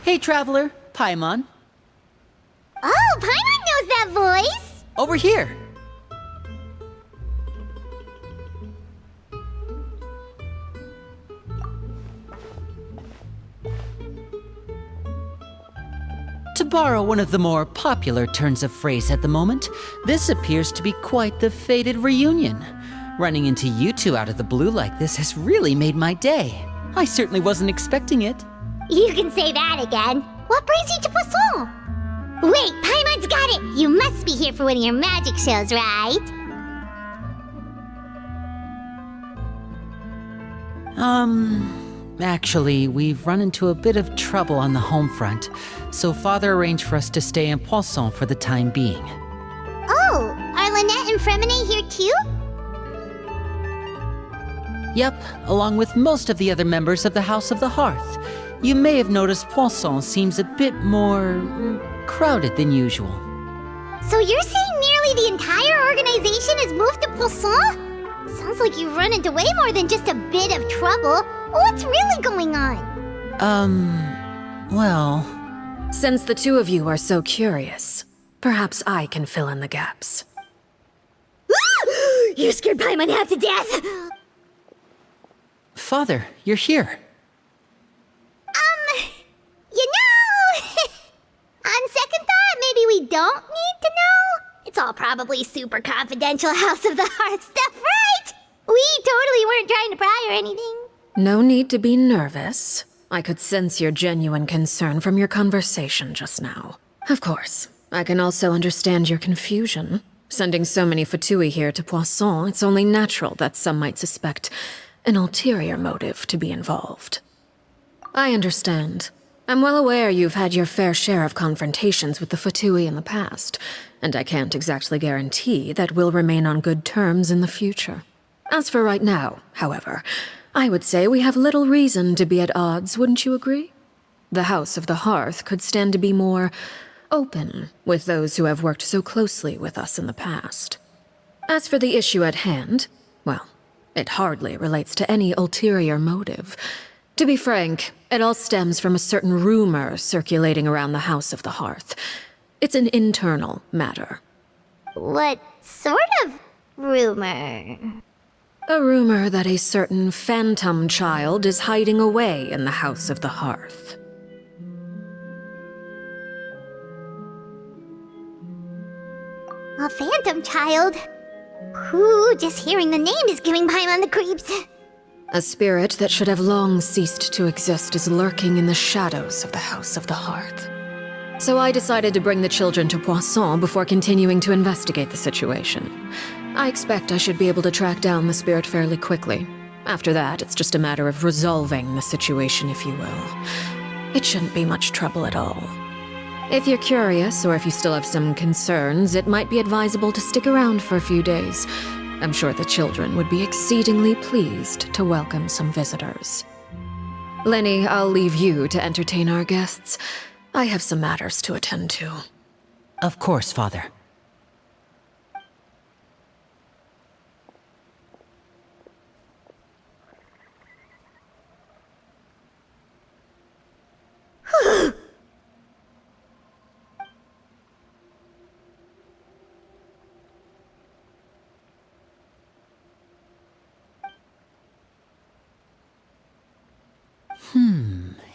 Hey, traveler. Paimon. Oh, Paimon knows that voice! Over here. To borrow one of the more popular turns of phrase at the moment, this appears to be quite the fated reunion. Running into you two out of the blue like this has really made my day. I certainly wasn't expecting it. You can say that again. What brings you to Poisson? Wait, Paimon's got it! You must be here for one of your magic shows, right? Actually, we've run into a bit of trouble on the home front, so Father arranged for us to stay in Poisson for the time being. Oh, are Lynette and Fremine here too? Yep, along with most of the other members of the House of the Hearth. You may have noticed Poisson seems a bit more crowded than usual. So you're saying nearly the entire organization has moved to Poisson? Sounds like you've run into way more than just a bit of trouble. What's really going on? Well... Since the two of you are so curious, perhaps I can fill in the gaps. You scared Paimon half to death! Father, you're here. You know... On second thought, maybe we don't need to know? It's all probably super confidential House of the Hearth stuff, right? We totally weren't trying to pry or anything. No need to be nervous. I could sense your genuine concern from your conversation just now. Of course, I can also understand your confusion. Sending so many Fatui here to Poisson, it's only natural that some might suspect an ulterior motive to be involved. I understand. I'm well aware you've had your fair share of confrontations with the Fatui in the past, and I can't exactly guarantee that we'll remain on good terms in the future. As for right now, however, I would say we have little reason to be at odds, wouldn't you agree? The House of the Hearth could stand to be more open with those who have worked so closely with us in the past. As for the issue at hand, well, it hardly relates to any ulterior motive. To be frank, it all stems from a certain rumor circulating around the House of the Hearth. It's an internal matter. What sort of rumor? A rumor that a certain phantom child is hiding away in the House of the Hearth. A phantom child? Ooh, just hearing the name is giving Paimon the creeps. A spirit that should have long ceased to exist is lurking in the shadows of the House of the Hearth. So I decided to bring the children to Poisson before continuing to investigate the situation. I expect I should be able to track down the spirit fairly quickly. After that, it's just a matter of resolving the situation, if you will. It shouldn't be much trouble at all. If you're curious, or if you still have some concerns, it might be advisable to stick around for a few days. I'm sure the children would be exceedingly pleased to welcome some visitors. Lenny, I'll leave you to entertain our guests. I have some matters to attend to. Of course, Father.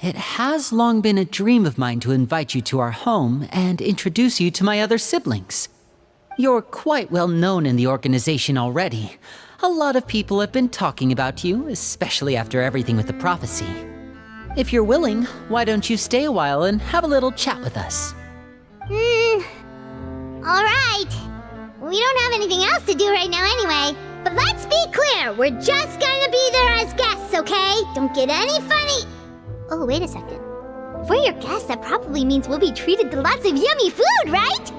It has long been a dream of mine to invite you to our home and introduce you to my other siblings. You're quite well known in the organization already. A lot of people have been talking about you, especially after everything with the prophecy. If you're willing, why don't you stay a while and have a little chat with us? Alright. We don't have anything else to do right now anyway. But let's be clear, we're just gonna be there as guests, okay? Don't get any funny... Oh, wait a second. For your guests, that probably means we'll be treated to lots of yummy food, right?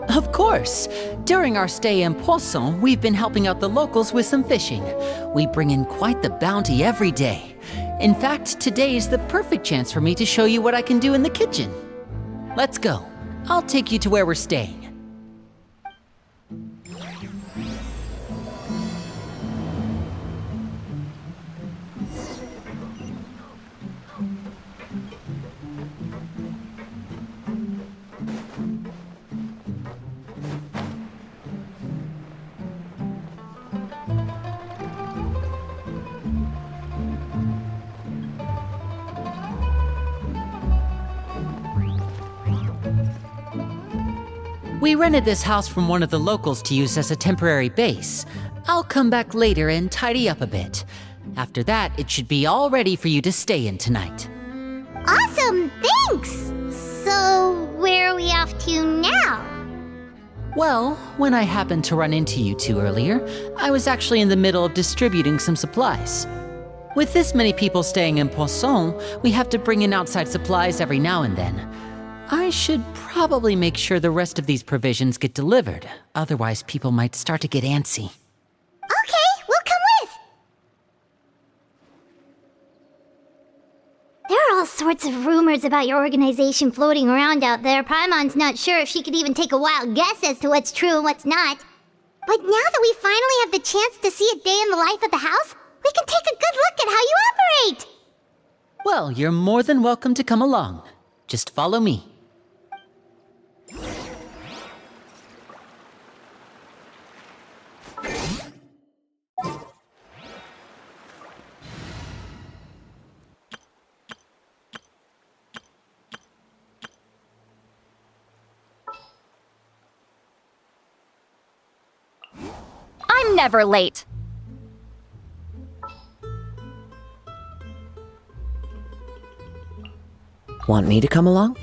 Of course. During our stay in Poisson, we've been helping out the locals with some fishing. We bring in quite the bounty every day. In fact, today is the perfect chance for me to show you what I can do in the kitchen. Let's go. I'll take you to where we're staying. We rented this house from one of the locals to use as a temporary base. I'll come back later and tidy up a bit. After that, it should be all ready for you to stay in tonight. Awesome, thanks! So, where are we off to now? Well, when I happened to run into you two earlier, I was actually in the middle of distributing some supplies. With this many people staying in Poisson, we have to bring in outside supplies every now and then. I should probably make sure the rest of these provisions get delivered, otherwise people might start to get antsy. Okay, we'll come with! There are all sorts of rumors about your organization floating around out there. Paimon's not sure if she could even take a wild guess as to what's true and what's not. But now that we finally have the chance to see a day in the life of the house, we can take a good look at how you operate! Well, you're more than welcome to come along. Just follow me. I'm never late. Want me to come along?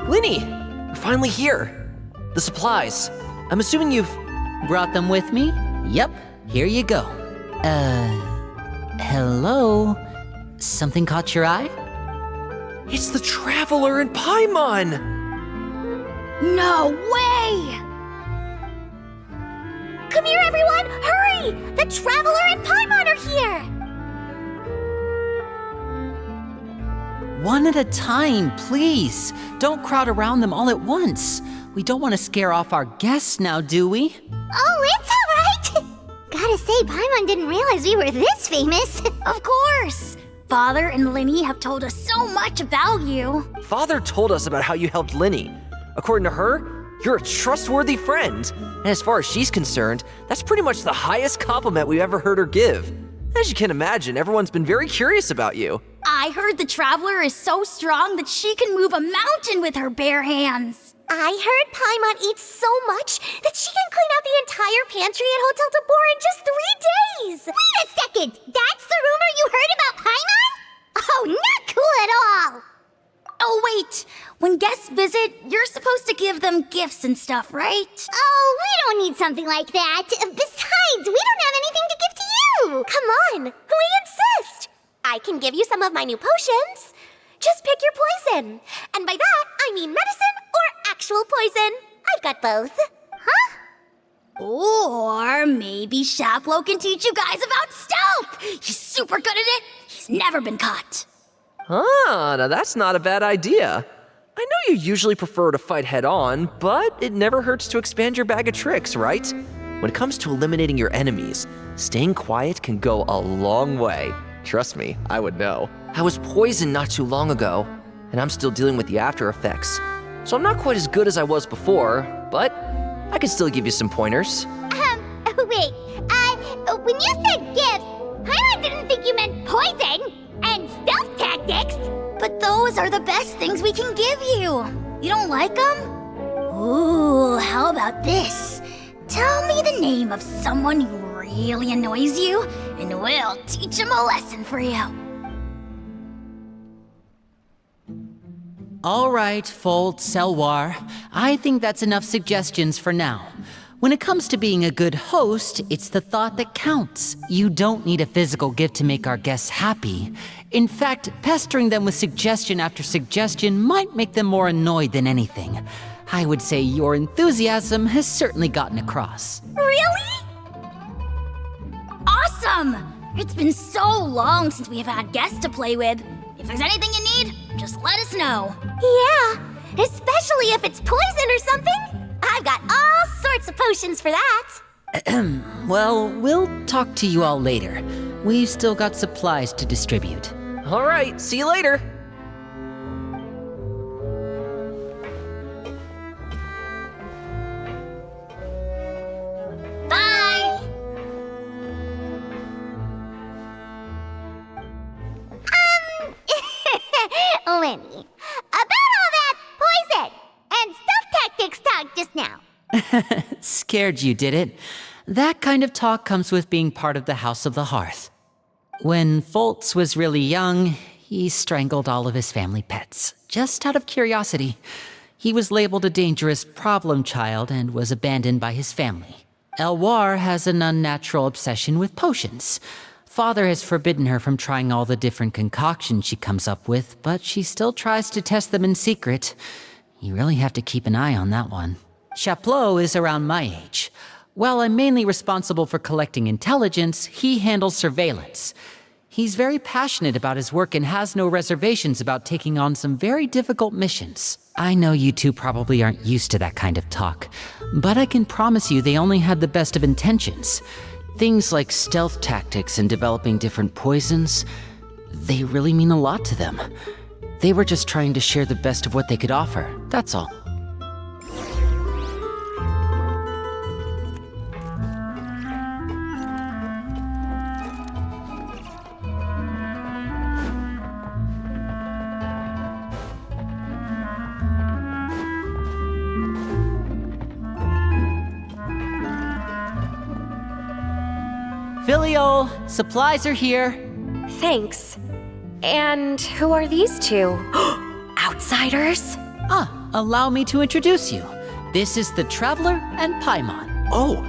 Linny! We're finally here! The supplies. I'm assuming you've... Brought them with me? Yep, here you go. Hello? Something caught your eye? It's the Traveler and Paimon! No way! Come here, everyone! Hurry! The Traveler and Paimon are here! One at a time, please. Don't crowd around them all at once. We don't want to scare off our guests now, do we? Oh, it's alright! Gotta say, Paimon didn't realize we were this famous. Of course! Father and Linny have told us so much about you. Father told us about how you helped Linny. According to her, you're a trustworthy friend. And as far as she's concerned, that's pretty much the highest compliment we've ever heard her give. As you can imagine, everyone's been very curious about you. I heard the Traveler is so strong that she can move a mountain with her bare hands. I heard Paimon eats so much that she can clean out the entire pantry at Hotel Tabor in just 3 days! Wait a second! That's the rumor you heard about Paimon? Oh, not cool at all! Oh, wait. When guests visit, you're supposed to give them gifts and stuff, right? Oh, we don't need something like that. Besides, we don't have anything to give to you! Come on, we insist! I can give you some of my new potions. Just pick your poison. And by that, I mean medicine or actual poison. I've got both. Huh? Or maybe Shaplo can teach you guys about stealth. He's super good at it. He's never been caught. Ah, now that's not a bad idea. I know you usually prefer to fight head-on, but it never hurts to expand your bag of tricks, right? When it comes to eliminating your enemies, staying quiet can go a long way. Trust me, I would know. I was poisoned not too long ago, and I'm still dealing with the after effects. So I'm not quite as good as I was before, but I can still give you some pointers. Wait, when you said gifts, Paimon didn't think you meant poison and stealth tactics. But those are the best things we can give you. You don't like them? Ooh, how about this? Tell me the name of someone who really annoys you, and we'll teach him a lesson for you. All right, Fold, Selwar. I think that's enough suggestions for now. When it comes to being a good host, it's the thought that counts. You don't need a physical gift to make our guests happy. In fact, pestering them with suggestion after suggestion might make them more annoyed than anything. I would say your enthusiasm has certainly gotten across. Really? Awesome! It's been so long since we have had guests to play with. If there's anything you need, just let us know. Yeah, especially if it's poison or something. I've got all sorts of potions for that. Well, we'll talk to you all later. We've still got supplies to distribute. All right, see you later. Bye! Lenny, about all that poison and stealth tactics talk just now. Scared you, did it? That kind of talk comes with being part of the House of the Hearth. When Foltz was really young, he strangled all of his family pets, just out of curiosity. He was labeled a dangerous problem child and was abandoned by his family. Elwar has an unnatural obsession with potions. Father has forbidden her from trying all the different concoctions she comes up with, but she still tries to test them in secret. You really have to keep an eye on that one. Chaplot is around my age. While I'm mainly responsible for collecting intelligence, he handles surveillance. He's very passionate about his work and has no reservations about taking on some very difficult missions. I know you two probably aren't used to that kind of talk, but I can promise you they only had the best of intentions. Things like stealth tactics and developing different poisons, they really mean a lot to them. They were just trying to share the best of what they could offer, that's all. Filial, supplies are here. Thanks. And who are these two? Outsiders? Allow me to introduce you. This is the Traveler and Paimon. Oh,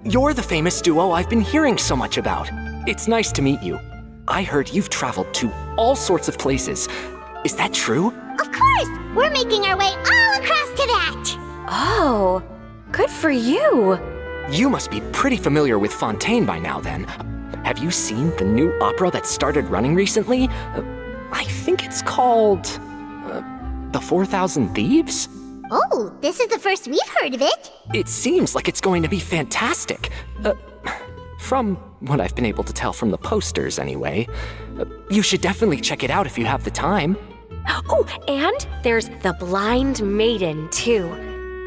you're the famous duo I've been hearing so much about. It's nice to meet you. I heard you've traveled to all sorts of places. Is that true? Of course! We're making our way all across to that! Oh, good for you. You must be pretty familiar with Fontaine by now then. Have you seen the new opera that started running recently? I think it's called... The 4,000 Thieves? Oh, this is the first we've heard of it. It seems like it's going to be fantastic. From what I've been able to tell from the posters anyway. You should definitely check it out if you have the time. Oh, and there's The Blind Maiden, too.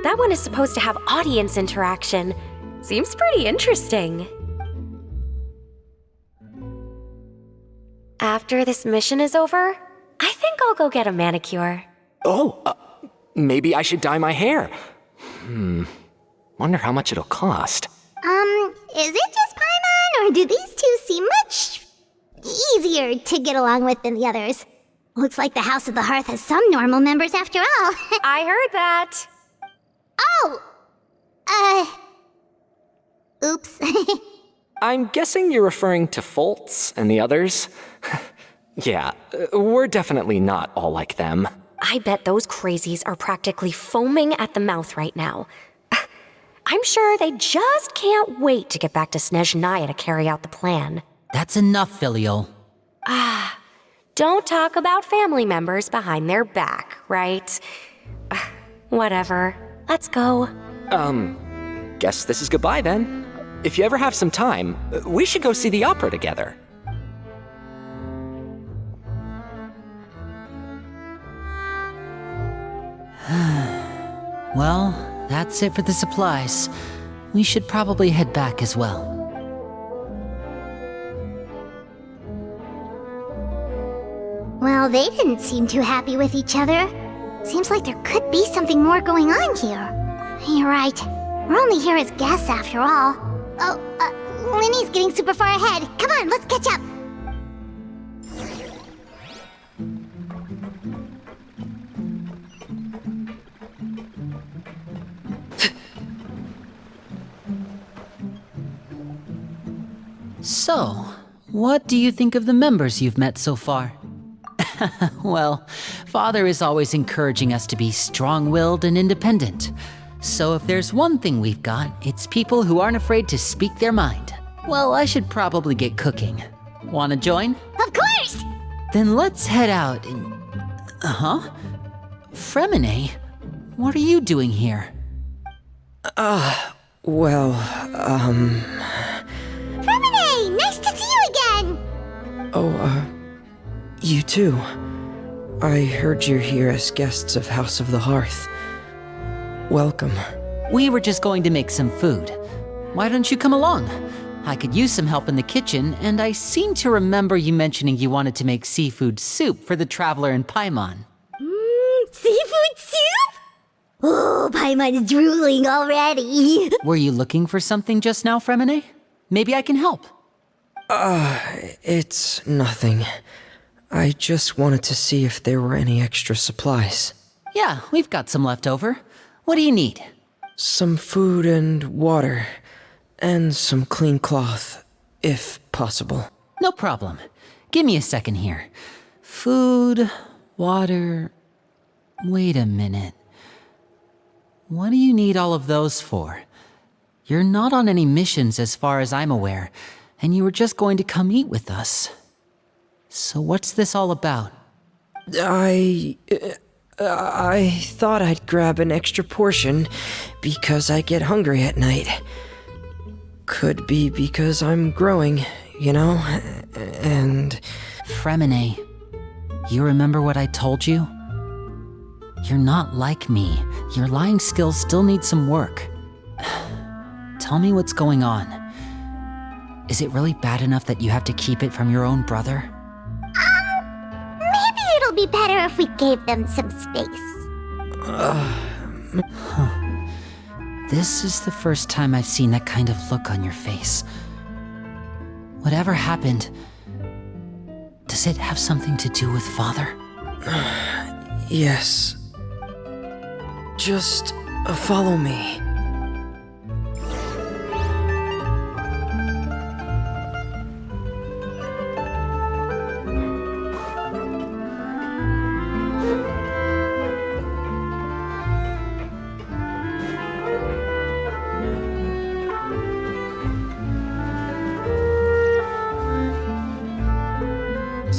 That one is supposed to have audience interaction. Seems pretty interesting. After this mission is over, I think I'll go get a manicure. Oh, maybe I should dye my hair. Wonder how much it'll cost. Is it just Paimon, or do these two seem much easier to get along with than the others? Looks like the House of the Hearth has some normal members after all. I heard that. Oops. I'm guessing you're referring to Foltz and the others? Yeah, we're definitely not all like them. I bet those crazies are practically foaming at the mouth right now. I'm sure they just can't wait to get back to Snezhnaya to carry out the plan. That's enough, Filial. Don't talk about family members behind their back, right? Whatever. Let's go. Guess this is goodbye then. If you ever have some time, we should go see the opera together. Well, that's it for the supplies. We should probably head back as well. Well, they didn't seem too happy with each other. Seems like there could be something more going on here. You're right. We're only here as guests after all. Oh, Linny's getting super far ahead. Come on, let's catch up. So, what do you think of the members you've met so far? Well, Father is always encouraging us to be strong-willed and independent. So if there's one thing we've got, it's people who aren't afraid to speak their mind. Well, I should probably get cooking. Wanna join? Of course! Then let's head out and... Fremine, what are you doing here? Well, Fremine, nice to see you again! you too. I heard you're here as guests of House of the Hearth. Welcome. We were just going to make some food. Why don't you come along? I could use some help in the kitchen, and I seem to remember you mentioning you wanted to make seafood soup for the traveler in Paimon. Seafood soup? Oh, Paimon is drooling already. Were you looking for something just now, Fremine? Maybe I can help. It's nothing. I just wanted to see if there were any extra supplies. Yeah, we've got some left over. What do you need? Some food and water. And some clean cloth, if possible. No problem. Give me a second here. Food, water... Wait a minute. What do you need all of those for? You're not on any missions as far as I'm aware, and you were just going to come eat with us. So what's this all about? I thought I'd grab an extra portion because I get hungry at night. Could be because I'm growing, you know, and... Fremine, you remember what I told you? You're not like me. Your lying skills still need some work. Tell me what's going on. Is it really bad enough that you have to keep it from your own brother? Maybe it'll be better if we gave them some space. This is the first time I've seen that kind of look on your face. Whatever happened, does it have something to do with Father? Yes. Just follow me.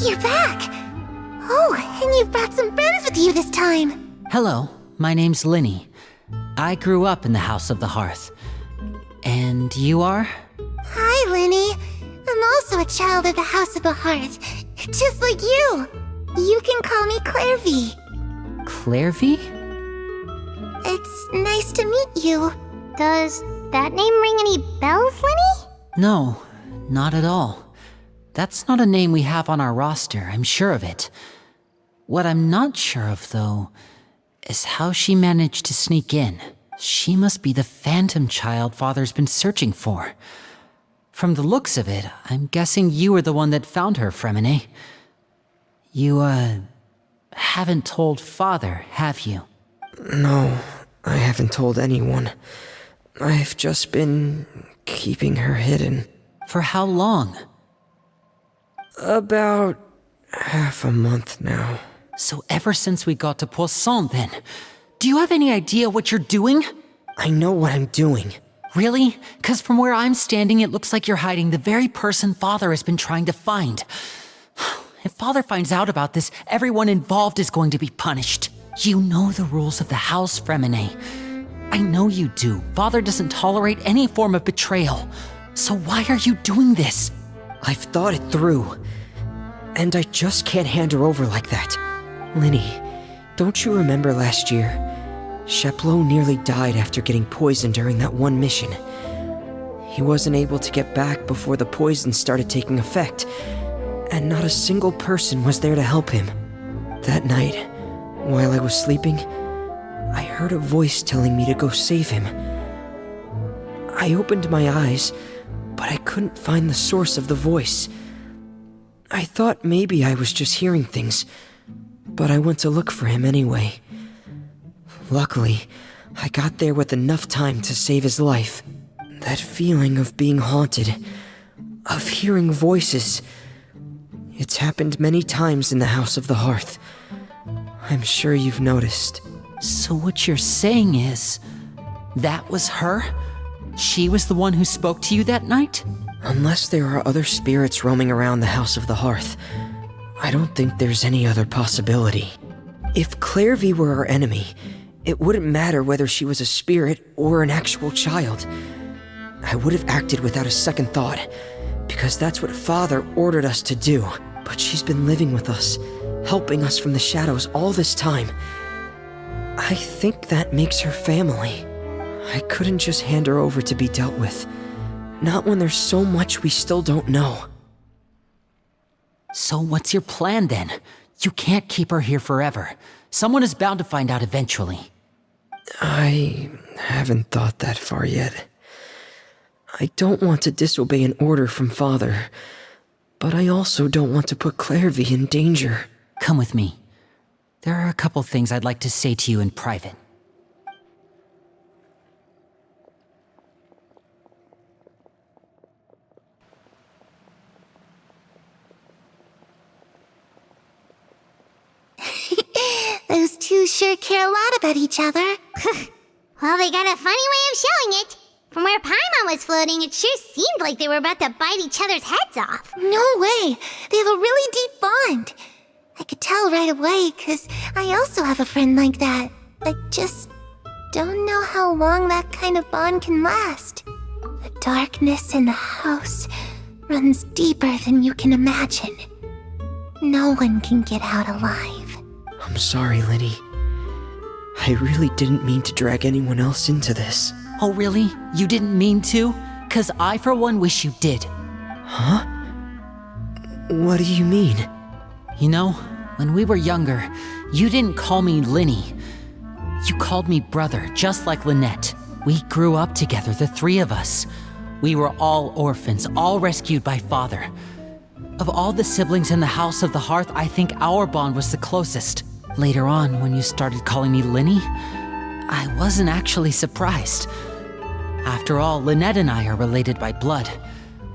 You're back! Oh, and you've brought some friends with you this time. Hello, my name's Linny. I grew up in the House of the Hearth. And you are? Hi, Linny. I'm also a child of the House of the Hearth, just like you. You can call me Clairvy. Clairvy? It's nice to meet you. Does that name ring any bells, Linny? No, not at all. That's not a name we have on our roster, I'm sure of it. What I'm not sure of, though, is how she managed to sneak in. She must be the phantom child Father's been searching for. From the looks of it, I'm guessing you were the one that found her, Fremine. You, haven't told Father, have you? No, I haven't told anyone. I've just been keeping her hidden. For how long? About half a month now. So ever since we got to Poisson, then. Do you have any idea what you're doing? I know what I'm doing. Really? 'Cause from where I'm standing, it looks like you're hiding the very person Father has been trying to find. If Father finds out about this, everyone involved is going to be punished. You know the rules of the house, Fremine. I know you do. Father doesn't tolerate any form of betrayal. So why are you doing this? I've thought it through. And I just can't hand her over like that. Linny, don't you remember last year? Sheplo nearly died after getting poisoned during that one mission. He wasn't able to get back before the poison started taking effect, and not a single person was there to help him. That night, while I was sleeping, I heard a voice telling me to go save him. I opened my eyes, but I couldn't find the source of the voice. I thought maybe I was just hearing things, but I went to look for him anyway. Luckily, I got there with enough time to save his life. That feeling of being haunted, of hearing voices. It's happened many times in the House of the Hearth. I'm sure you've noticed. So what you're saying is, that was her? She was the one who spoke to you that night? Unless there are other spirits roaming around the House of the Hearth, I don't think there's any other possibility. If Claire V were our enemy, it wouldn't matter whether she was a spirit or an actual child. I would have acted without a second thought, because that's what Father ordered us to do. But she's been living with us, helping us from the shadows all this time. I think that makes her family. I couldn't just hand her over to be dealt with. Not when there's so much we still don't know. So what's your plan then? You can't keep her here forever. Someone is bound to find out eventually. I haven't thought that far yet. I don't want to disobey an order from Father, but I also don't want to put Clairvy in danger. Come with me. There are a couple things I'd like to say to you in private. Those two sure care a lot about each other. Well, they got a funny way of showing it. From where Paimon was floating, it sure seemed like they were about to bite each other's heads off. No way. They have a really deep bond. I could tell right away, 'cause I also have a friend like that. I just don't know how long that kind of bond can last. The darkness in the house runs deeper than you can imagine. No one can get out alive. I'm sorry, Linny. I really didn't mean to drag anyone else into this. Oh really? You didn't mean to? 'Cause I for one wish you did. Huh? What do you mean? You know, when we were younger, you didn't call me Linny. You called me brother, just like Lynette. We grew up together, the three of us. We were all orphans, all rescued by Father. Of all the siblings in the House of the Hearth, I think our bond was the closest. Later on, when you started calling me Linny, I wasn't actually surprised. After all, Lynette and I are related by blood.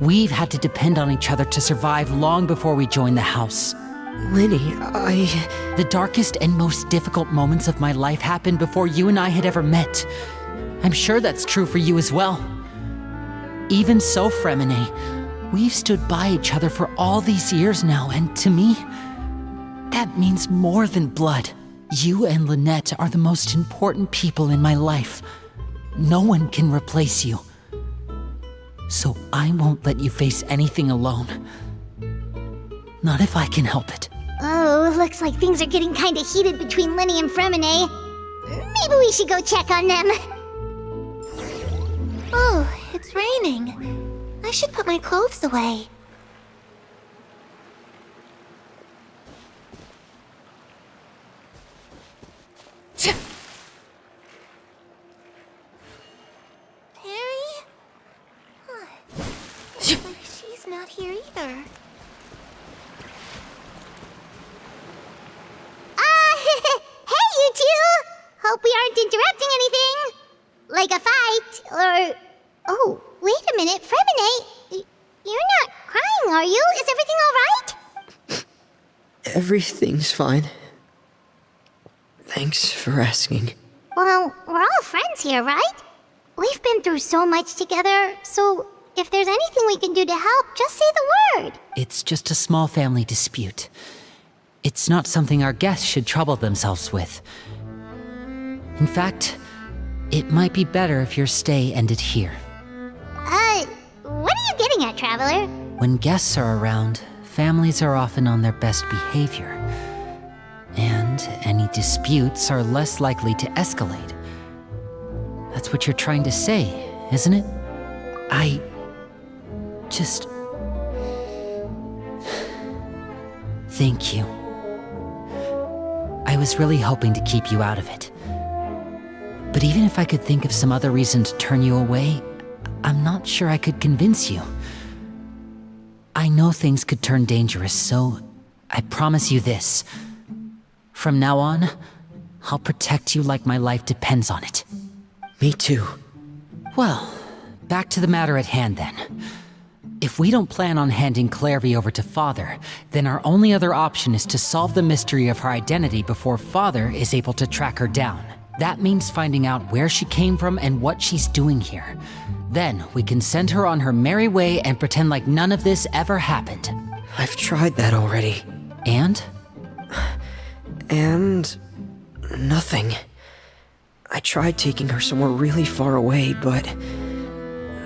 We've had to depend on each other to survive long before we joined the house. Linny, The darkest and most difficult moments of my life happened before you and I had ever met. I'm sure that's true for you as well. Even so, Fremine, we've stood by each other for all these years now, and to me, that means more than blood. You and Lynette are the most important people in my life. No one can replace you. So I won't let you face anything alone. Not if I can help it. Oh, looks like things are getting kinda heated between Linny and Fremine. Maybe we should go check on them. Oh, it's raining. I should put my clothes away. Harry? Huh. She's not here either. Hey, you two! Hope we aren't interrupting anything. Like a fight, or... Oh, wait a minute, Fremine. You're not crying, are you? Is everything alright? everything's fine. Thanks for asking. Well, we're all friends here, right? We've been through so much together, so if there's anything we can do to help, just say the word. It's just a small family dispute. It's not something our guests should trouble themselves with. In fact, it might be better if your stay ended here. What are you getting at, Traveler? When guests are around, families are often on their best behavior. And any disputes are less likely to escalate. That's what you're trying to say, isn't it? I just... Thank you. I was really hoping to keep you out of it. But even if I could think of some other reason to turn you away, I'm not sure I could convince you. I know things could turn dangerous, so I promise you this. From now on, I'll protect you like my life depends on it. Me too. Well, back to the matter at hand then. If If we don't plan on handing Clairvy over to Father, then our only other option is to solve the mystery of her identity before Father is able to track her down. That means finding out where she came from and what she's doing here. Then we can send her on her merry way and pretend like none of this ever happened. I've tried that already. And? And nothing. I tried taking her somewhere really far away, but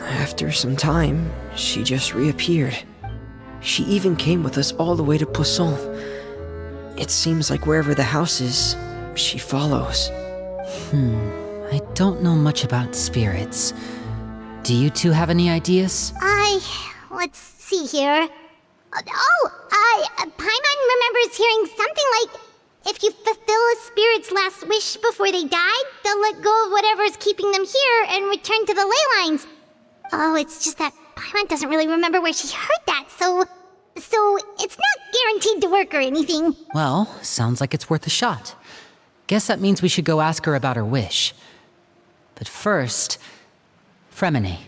after some time, she just reappeared. She even came with us all the way to Poisson. It seems like wherever the house is, she follows. I don't know much about spirits. Do you two have any ideas? Let's see here. Paimon remembers hearing something like, if you fulfill a spirit's last wish before they died, they'll let go of whatever's keeping them here and return to the ley lines. Oh, it's just that Paimon doesn't really remember where she heard that, so it's not guaranteed to work or anything. Well, sounds like it's worth a shot. Guess that means we should go ask her about her wish. But first, Fremine,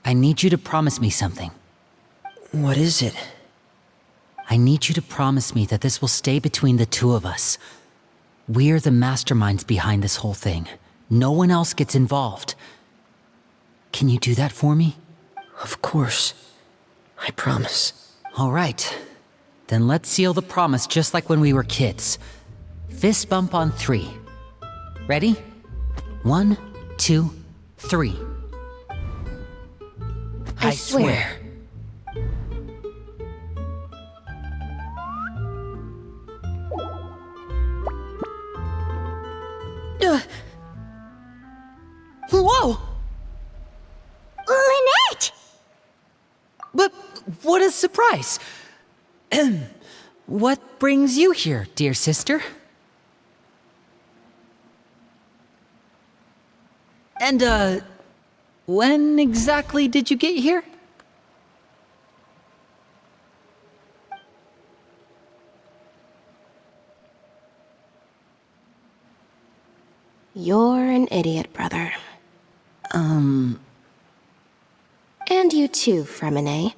I need you to promise me something. What is it? I need you to promise me that this will stay between the two of us. We're the masterminds behind this whole thing. No one else gets involved. Can you do that for me? Of course. I promise. All right. Then let's seal the promise just like when we were kids. Fist bump on 3. Ready? 1, 2, 3. I swear. Whoa! Lynette! But what a surprise! What brings you here, dear sister? And, when exactly did you get here? You're an idiot, brother. And you too, Fremine.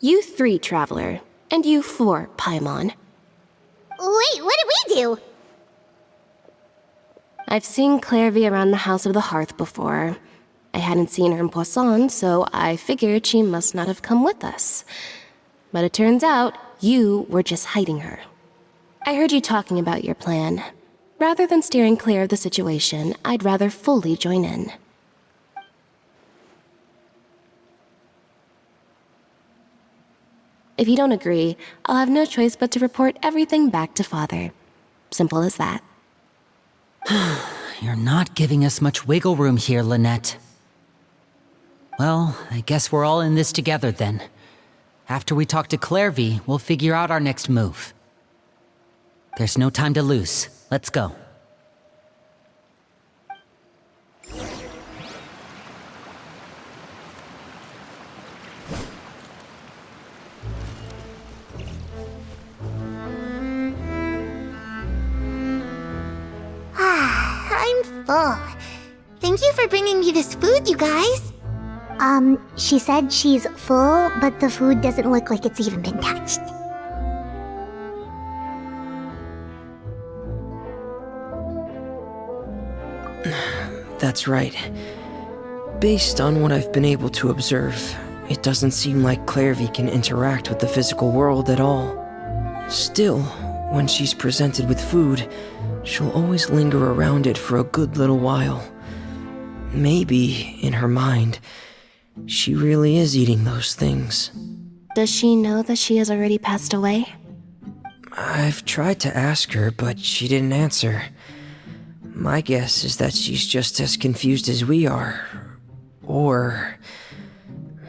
You 3, Traveler, and you 4, Paimon. Wait, what did we do? I've seen Clairvy around the House of the Hearth before. I hadn't seen her in Poisson, so I figured she must not have come with us. But it turns out, you were just hiding her. I heard you talking about your plan. Rather than steering clear of the situation, I'd rather fully join in. If you don't agree, I'll have no choice but to report everything back to Father. Simple as that. You're not giving us much wiggle room here, Lynette. Well, I guess we're all in this together then. After we talk to Clairvy, we'll figure out our next move. There's no time to lose. Let's go. I'm full. Thank you for bringing me this food, you guys. She said she's full, but the food doesn't look like it's even been touched. That's right. Based on what I've been able to observe, it doesn't seem like Clairvy can interact with the physical world at all. Still, when she's presented with food, she'll always linger around it for a good little while. Maybe, in her mind, she really is eating those things. Does she know that she has already passed away? I've tried to ask her, but she didn't answer. My guess is that she's just as confused as we are. Or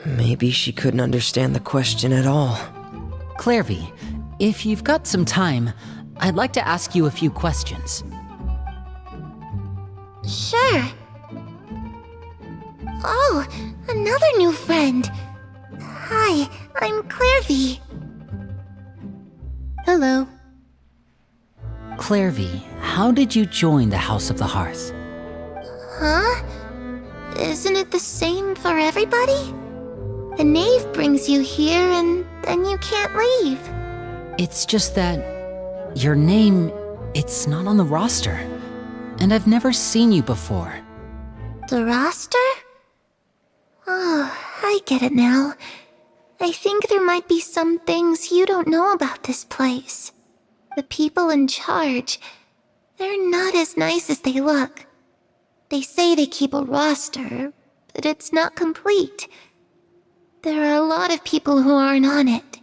maybe she couldn't understand the question at all. Clairvy, if you've got some time, I'd like to ask you a few questions. Sure. Oh, another new friend. Hi, I'm Clairvy. Hello. Clairvy, how did you join the House of the Hearth? Huh? Isn't it the same for everybody? The knave brings you here and then you can't leave. It's just that your name, it's not on the roster. And I've never seen you before. The roster? Oh, I get it now. I think there might be some things you don't know about this place. The people in charge, they're not as nice as they look. They say they keep a roster, but it's not complete. There are a lot of people who aren't on it,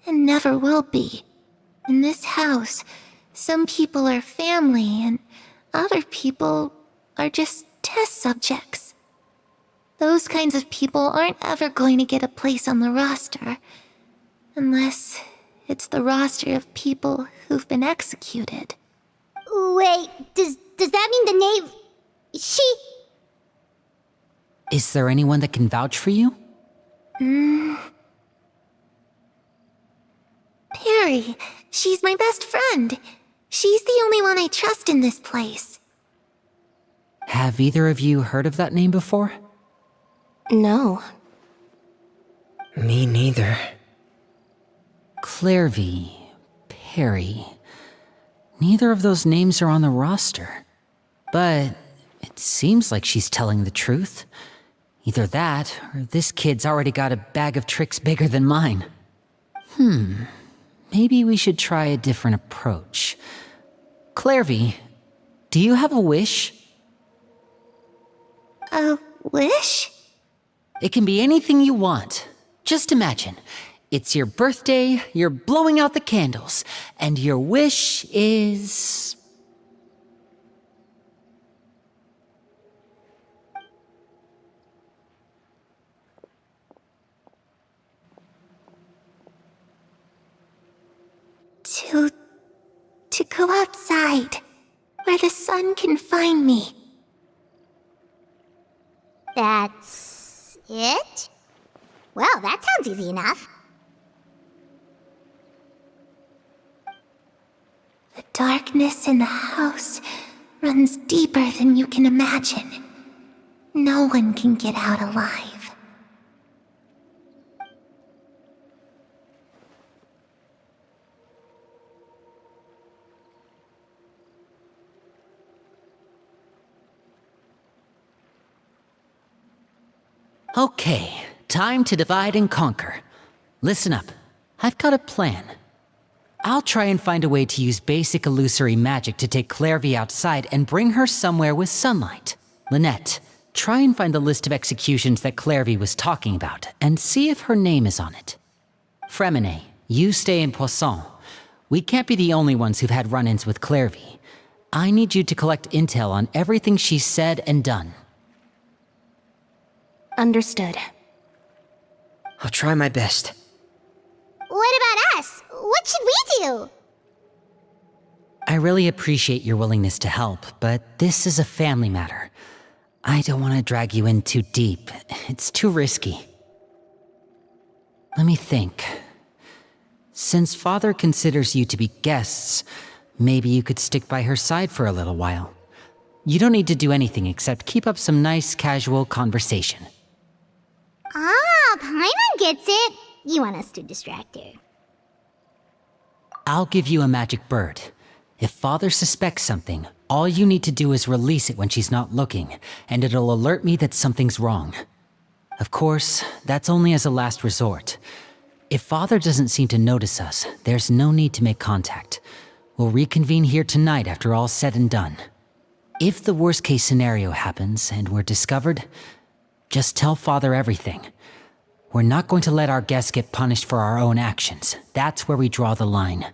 and never will be. In this house, some people are family, and other people are just test subjects. Those kinds of people aren't ever going to get a place on the roster, unless it's the roster of people who've been executed. Wait, does that mean the knave... She... Is there anyone that can vouch for you? Perry, she's my best friend. She's the only one I trust in this place. Have either of you heard of that name before? No. Me neither. Clairvy, Perry. Neither of those names are on the roster. But it seems like she's telling the truth. Either that, or this kid's already got a bag of tricks bigger than mine. Maybe we should try a different approach. Clairvy, do you have a wish? A wish? It can be anything you want. Just imagine. It's your birthday, you're blowing out the candles, and your wish is... To go outside, where the sun can find me. That's... it? Well, that sounds easy enough. The darkness in the house runs deeper than you can imagine. No one can get out alive. Okay, time to divide and conquer. Listen up, I've got a plan. I'll try and find a way to use basic illusory magic to take Clairvy outside and bring her somewhere with sunlight. Lynette, try and find the list of executions that Clairvy was talking about, and see if her name is on it. Fremine, you stay in Poisson. We can't be the only ones who've had run-ins with Clairvy. I need you to collect intel on everything she's said and done. Understood. I'll try my best. What about us? What should we do? I really appreciate your willingness to help, but this is a family matter. I don't want to drag you in too deep. It's too risky. Let me think. Since Father considers you to be guests, maybe you could stick by her side for a little while. You don't need to do anything except keep up some nice, casual conversation. Ah, Paimon gets it. You want us to distract her. I'll give you a magic bird. If Father suspects something, all you need to do is release it when she's not looking, and it'll alert me that something's wrong. Of course, that's only as a last resort. If Father doesn't seem to notice us, there's no need to make contact. We'll reconvene here tonight after all's said and done. If the worst-case scenario happens and we're discovered, just tell Father everything. We're not going to let our guests get punished for our own actions. That's where we draw the line.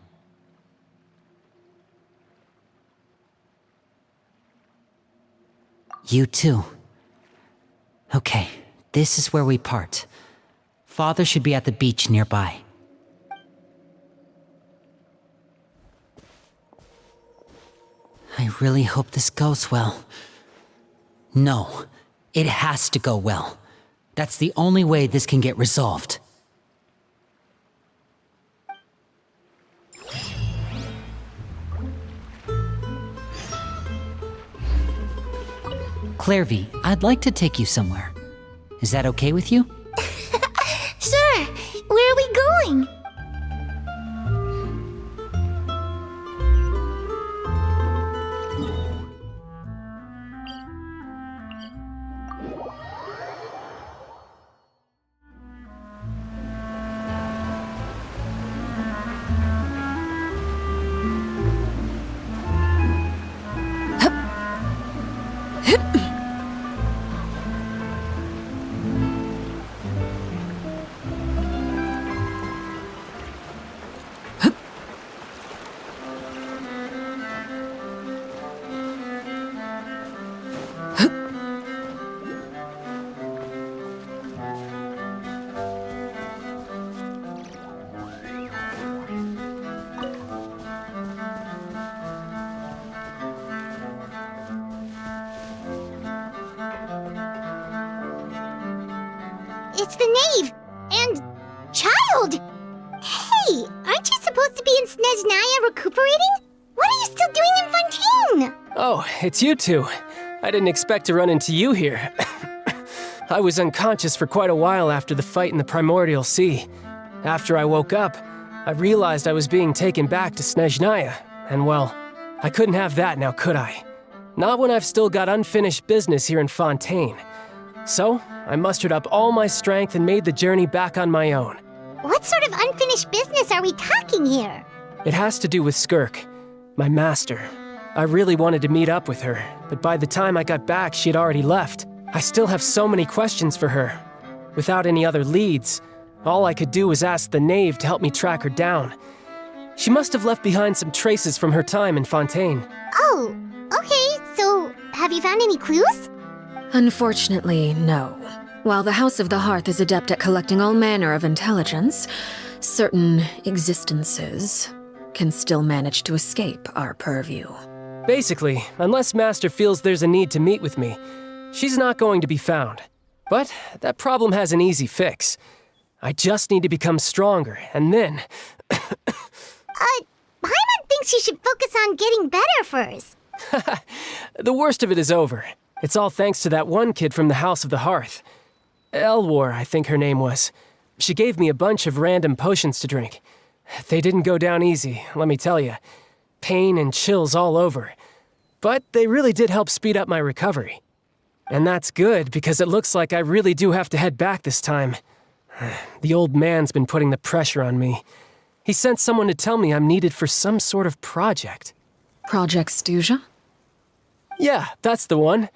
You too. Okay, this is where we part. Father should be at the beach nearby. I really hope this goes well. No, it has to go well. That's the only way this can get resolved. Clairvy, I'd like to take you somewhere. Is that okay with you? Sure. Where are we going? It's the knave! And... child! Hey, aren't you supposed to be in Snezhnaya recuperating? What are you still doing in Fontaine? Oh, it's you two. I didn't expect to run into you here. I was unconscious for quite a while after the fight in the Primordial Sea. After I woke up, I realized I was being taken back to Snezhnaya, and well, I couldn't have that now, could I? Not when I've still got unfinished business here in Fontaine. So, I mustered up all my strength and made the journey back on my own. What sort of unfinished business are we talking here? It has to do with Skirk, my master. I really wanted to meet up with her, but by the time I got back, she had already left. I still have so many questions for her. Without any other leads, all I could do was ask the knave to help me track her down. She must have left behind some traces from her time in Fontaine. Oh, okay, so have you found any clues? Unfortunately, no. While the House of the Hearth is adept at collecting all manner of intelligence, certain existences can still manage to escape our purview. Basically, unless Master feels there's a need to meet with me, she's not going to be found. But that problem has an easy fix. I just need to become stronger, and then... Paimon thinks you should focus on getting better first. The worst of it is over. It's all thanks to that one kid from the House of the Hearth. Elwar, I think her name was. She gave me a bunch of random potions to drink. They didn't go down easy, let me tell you. Pain and chills all over. But they really did help speed up my recovery. And that's good, because it looks like I really do have to head back this time. The old man's been putting the pressure on me. He sent someone to tell me I'm needed for some sort of project. Project Stuja? Yeah, that's the one.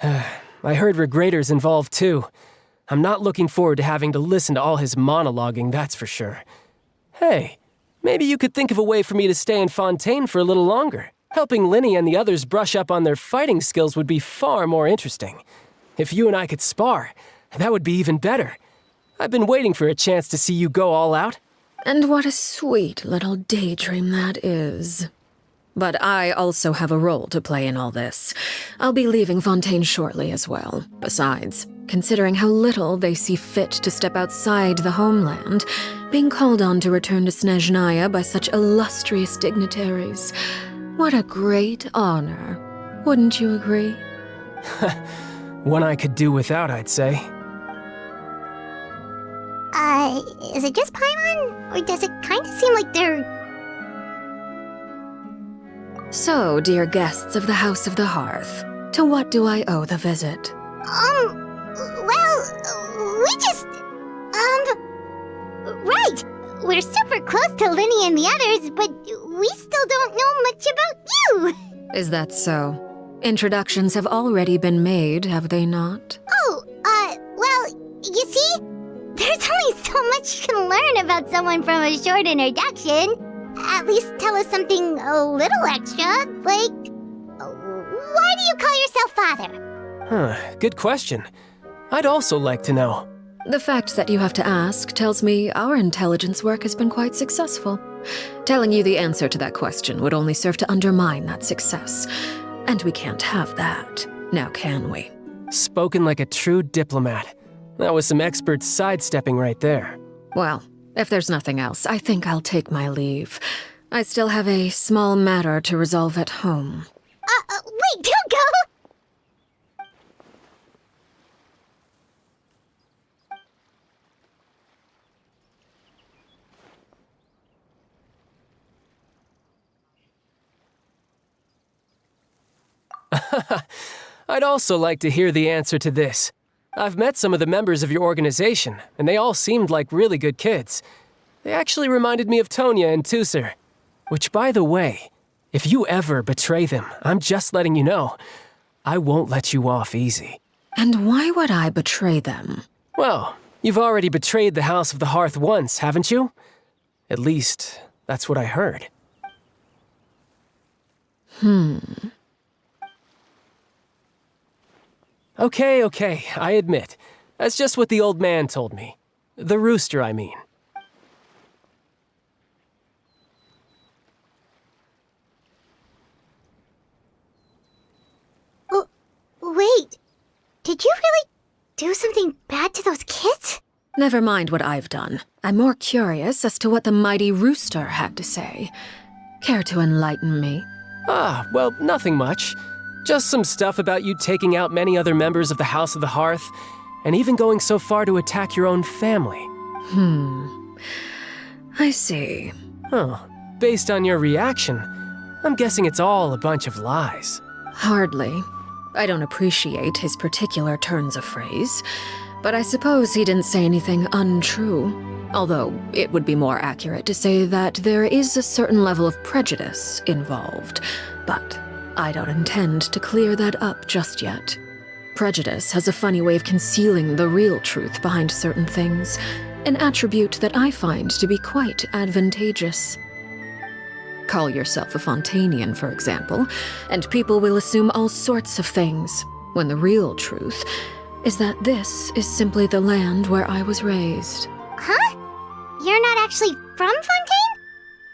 I heard Regrator's involved too. I'm not looking forward to having to listen to all his monologuing, that's for sure. Hey, maybe you could think of a way for me to stay in Fontaine for a little longer. Helping Linny and the others brush up on their fighting skills would be far more interesting. If you and I could spar, that would be even better. I've been waiting for a chance to see you go all out. And what a sweet little daydream that is. But I also have a role to play in all this. I'll be leaving Fontaine shortly as well. Besides, considering how little they see fit to step outside the homeland, being called on to return to Snezhnaya by such illustrious dignitaries, what a great honor. Wouldn't you agree? One I could do without, I'd say. Is it just Paimon? Or does it kind of seem like they're... So, dear guests of the House of the Hearth, to what do I owe the visit? Well, we just... Right! We're super close to Linny and the others, but we still don't know much about you! Is that so? Introductions have already been made, have they not? Oh, well, you see? There's only so much you can learn about someone from a short introduction. At least tell us something a little extra, like... Why do you call yourself father? Good question. I'd also like to know. The fact that you have to ask tells me our intelligence work has been quite successful. Telling you the answer to that question would only serve to undermine that success. And we can't have that, now can we? Spoken like a true diplomat. That was some expert sidestepping right there. Well, if there's nothing else, I think I'll take my leave. I still have a small matter to resolve at home. Wait, don't go! I'd also like to hear the answer to this. I've met some of the members of your organization, and they all seemed like really good kids. They actually reminded me of Tonya and Tusser. Which, by the way, if you ever betray them, I'm just letting you know, I won't let you off easy. And why would I betray them? Well, you've already betrayed the House of the Hearth once, haven't you? At least, that's what I heard. Okay, I admit. That's just what the old man told me. The rooster, I mean. Oh, wait. Did you really do something bad to those kids? Never mind what I've done. I'm more curious as to what the mighty rooster had to say. Care to enlighten me? Well, nothing much. Just some stuff about you taking out many other members of the House of the Hearth, and even going so far to attack your own family. I see. Based on your reaction, I'm guessing it's all a bunch of lies. Hardly. I don't appreciate his particular turns of phrase, but I suppose he didn't say anything untrue. Although, it would be more accurate to say that there is a certain level of prejudice involved, but I don't intend to clear that up just yet. Prejudice has a funny way of concealing the real truth behind certain things, an attribute that I find to be quite advantageous. Call yourself a Fontanian, for example, and people will assume all sorts of things, when the real truth is that this is simply the land where I was raised. Huh? You're not actually from Fontaine?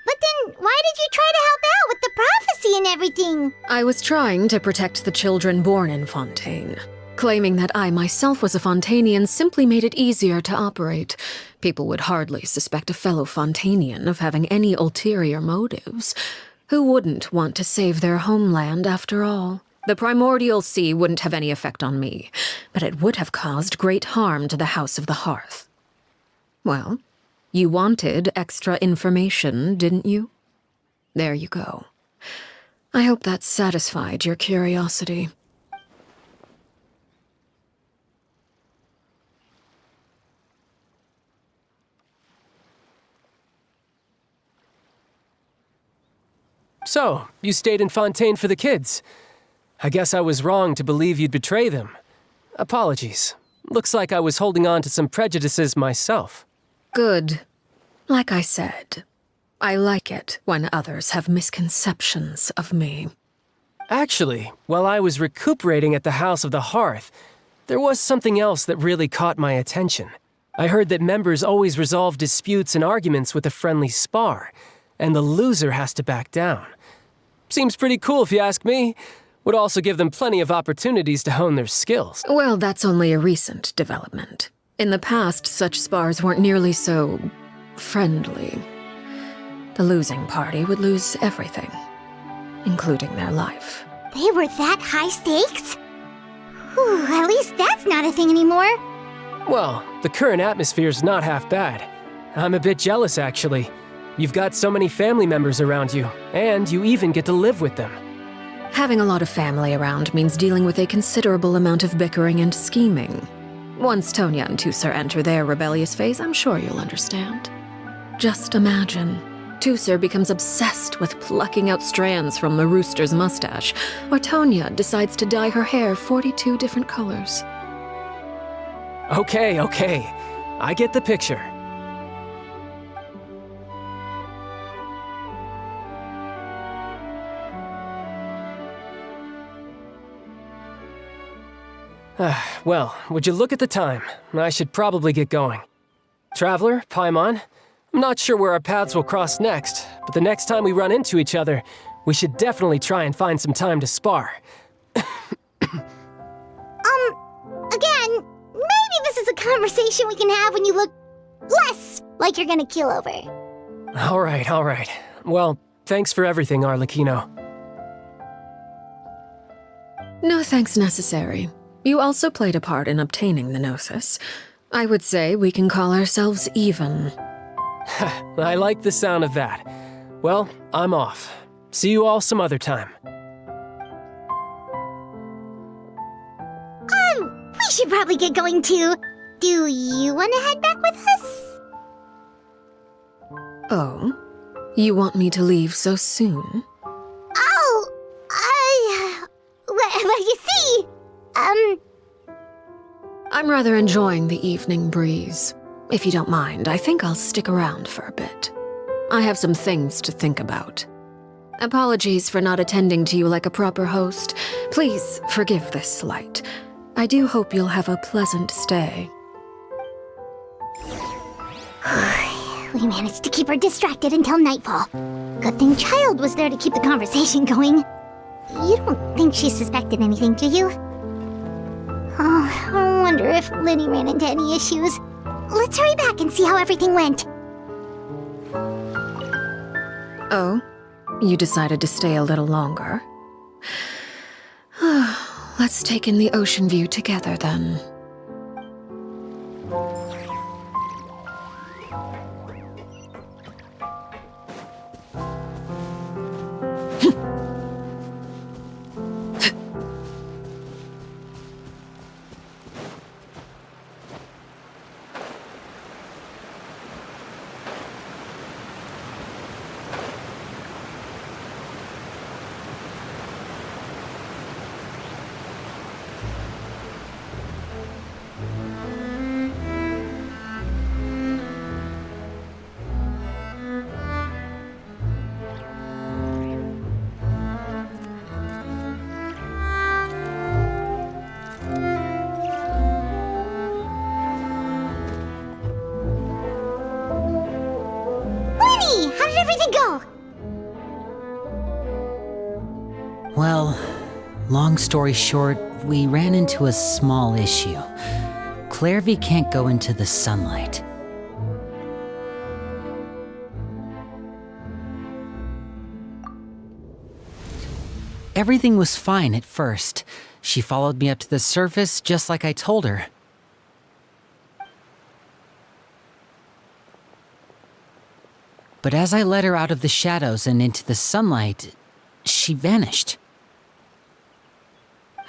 But then why did you try to help out with the prophecy and everything? I was trying to protect the children born in Fontaine. Claiming that I myself was a Fontanian simply made it easier to operate. People would hardly suspect a fellow Fontanian of having any ulterior motives. Who wouldn't want to save their homeland after all? The primordial sea wouldn't have any effect on me, but it would have caused great harm to the House of the Hearth. Well, you wanted extra information, didn't you? There you go. I hope that satisfied your curiosity. So, you stayed in Fontaine for the kids. I guess I was wrong to believe you'd betray them. Apologies. Looks like I was holding on to some prejudices myself. Good. Like I said, I like it when others have misconceptions of me. Actually, while I was recuperating at the House of the Hearth, there was something else that really caught my attention. I heard that members always resolve disputes and arguments with a friendly spar, and the loser has to back down. Seems pretty cool if you ask me. Would also give them plenty of opportunities to hone their skills. Well, that's only a recent development. In the past, such spars weren't nearly so friendly. The losing party would lose everything, including their life. They were that high stakes? Whew, at least that's not a thing anymore. Well, the current atmosphere's not half bad. I'm a bit jealous, actually. You've got so many family members around you, and you even get to live with them. Having a lot of family around means dealing with a considerable amount of bickering and scheming. Once Tonya and Tusser enter their rebellious phase, I'm sure you'll understand. Just imagine. Tusser becomes obsessed with plucking out strands from the rooster's mustache, or Tonya decides to dye her hair 42 different colors. Okay. I get the picture. Well, would you look at the time? I should probably get going. Traveler, Paimon, I'm not sure where our paths will cross next, but the next time we run into each other, we should definitely try and find some time to spar. Again, maybe this is a conversation we can have when you look less like you're gonna keel over. All right. Well, thanks for everything, Arlecchino. No thanks necessary. You also played a part in obtaining the Gnosis. I would say we can call ourselves even. I like the sound of that. Well, I'm off. See you all some other time. We should probably get going too. Do you want to head back with us? Oh? You want me to leave so soon? Oh, well, you see, I'm rather enjoying the evening breeze. If you don't mind, I think I'll stick around for a bit. I have some things to think about. Apologies for not attending to you like a proper host. Please forgive this slight. I do hope you'll have a pleasant stay. We managed to keep her distracted until nightfall. Good thing Child was there to keep the conversation going. You don't think she suspected anything, do you? Oh, I wonder if Linny ran into any issues. Let's hurry back and see how everything went. Oh? You decided to stay a little longer? Let's take in the ocean view together, then. How did everything go? Well, long story short, we ran into a small issue. Clairvy can't go into the sunlight. Everything was fine at first. She followed me up to the surface just like I told her. But as I led her out of the shadows and into the sunlight, she vanished.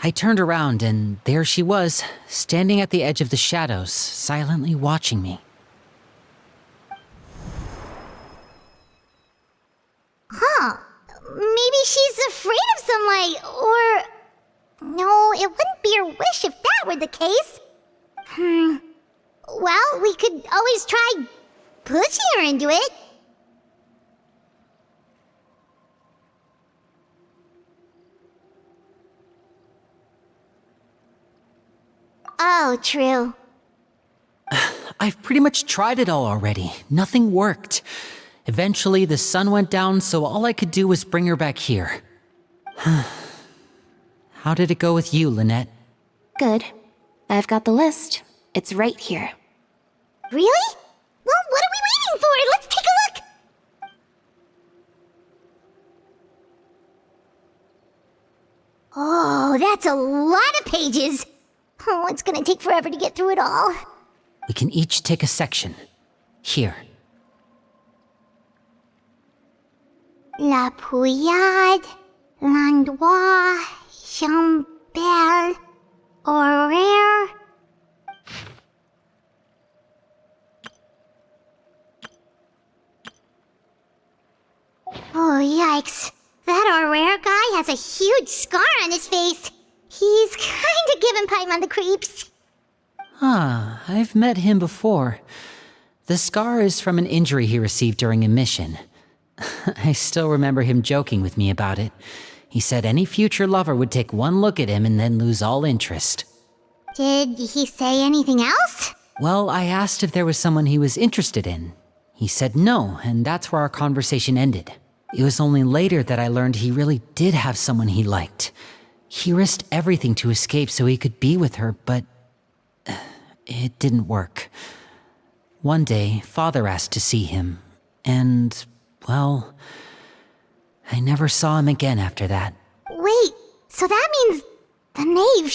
I turned around and there she was, standing at the edge of the shadows, silently watching me. Huh. Maybe she's afraid of sunlight, or... No, it wouldn't be her wish if that were the case. Well, we could always try pushing her into it. Oh, true. I've pretty much tried it all already. Nothing worked. Eventually, the sun went down, so all I could do was bring her back here. How did it go with you, Lynette? Good. I've got the list. It's right here. Really? Well, what are we waiting for? Let's take a look! Oh, that's a lot of pages. Oh, it's gonna take forever to get through it all. We can each take a section. Here. La Pouillade, Landois, Chambel, Horaire. Oh, yikes. That Horaire guy has a huge scar on his face. He's kinda giving Paimon the creeps. Ah, I've met him before. The scar is from an injury he received during a mission. I still remember him joking with me about it. He said any future lover would take one look at him and then lose all interest. Did he say anything else? Well, I asked if there was someone he was interested in. He said no, and that's where our conversation ended. It was only later that I learned he really did have someone he liked. He risked everything to escape so he could be with her, but it didn't work. One day, Father asked to see him, and, well, I never saw him again after that. Wait, so that means the knave,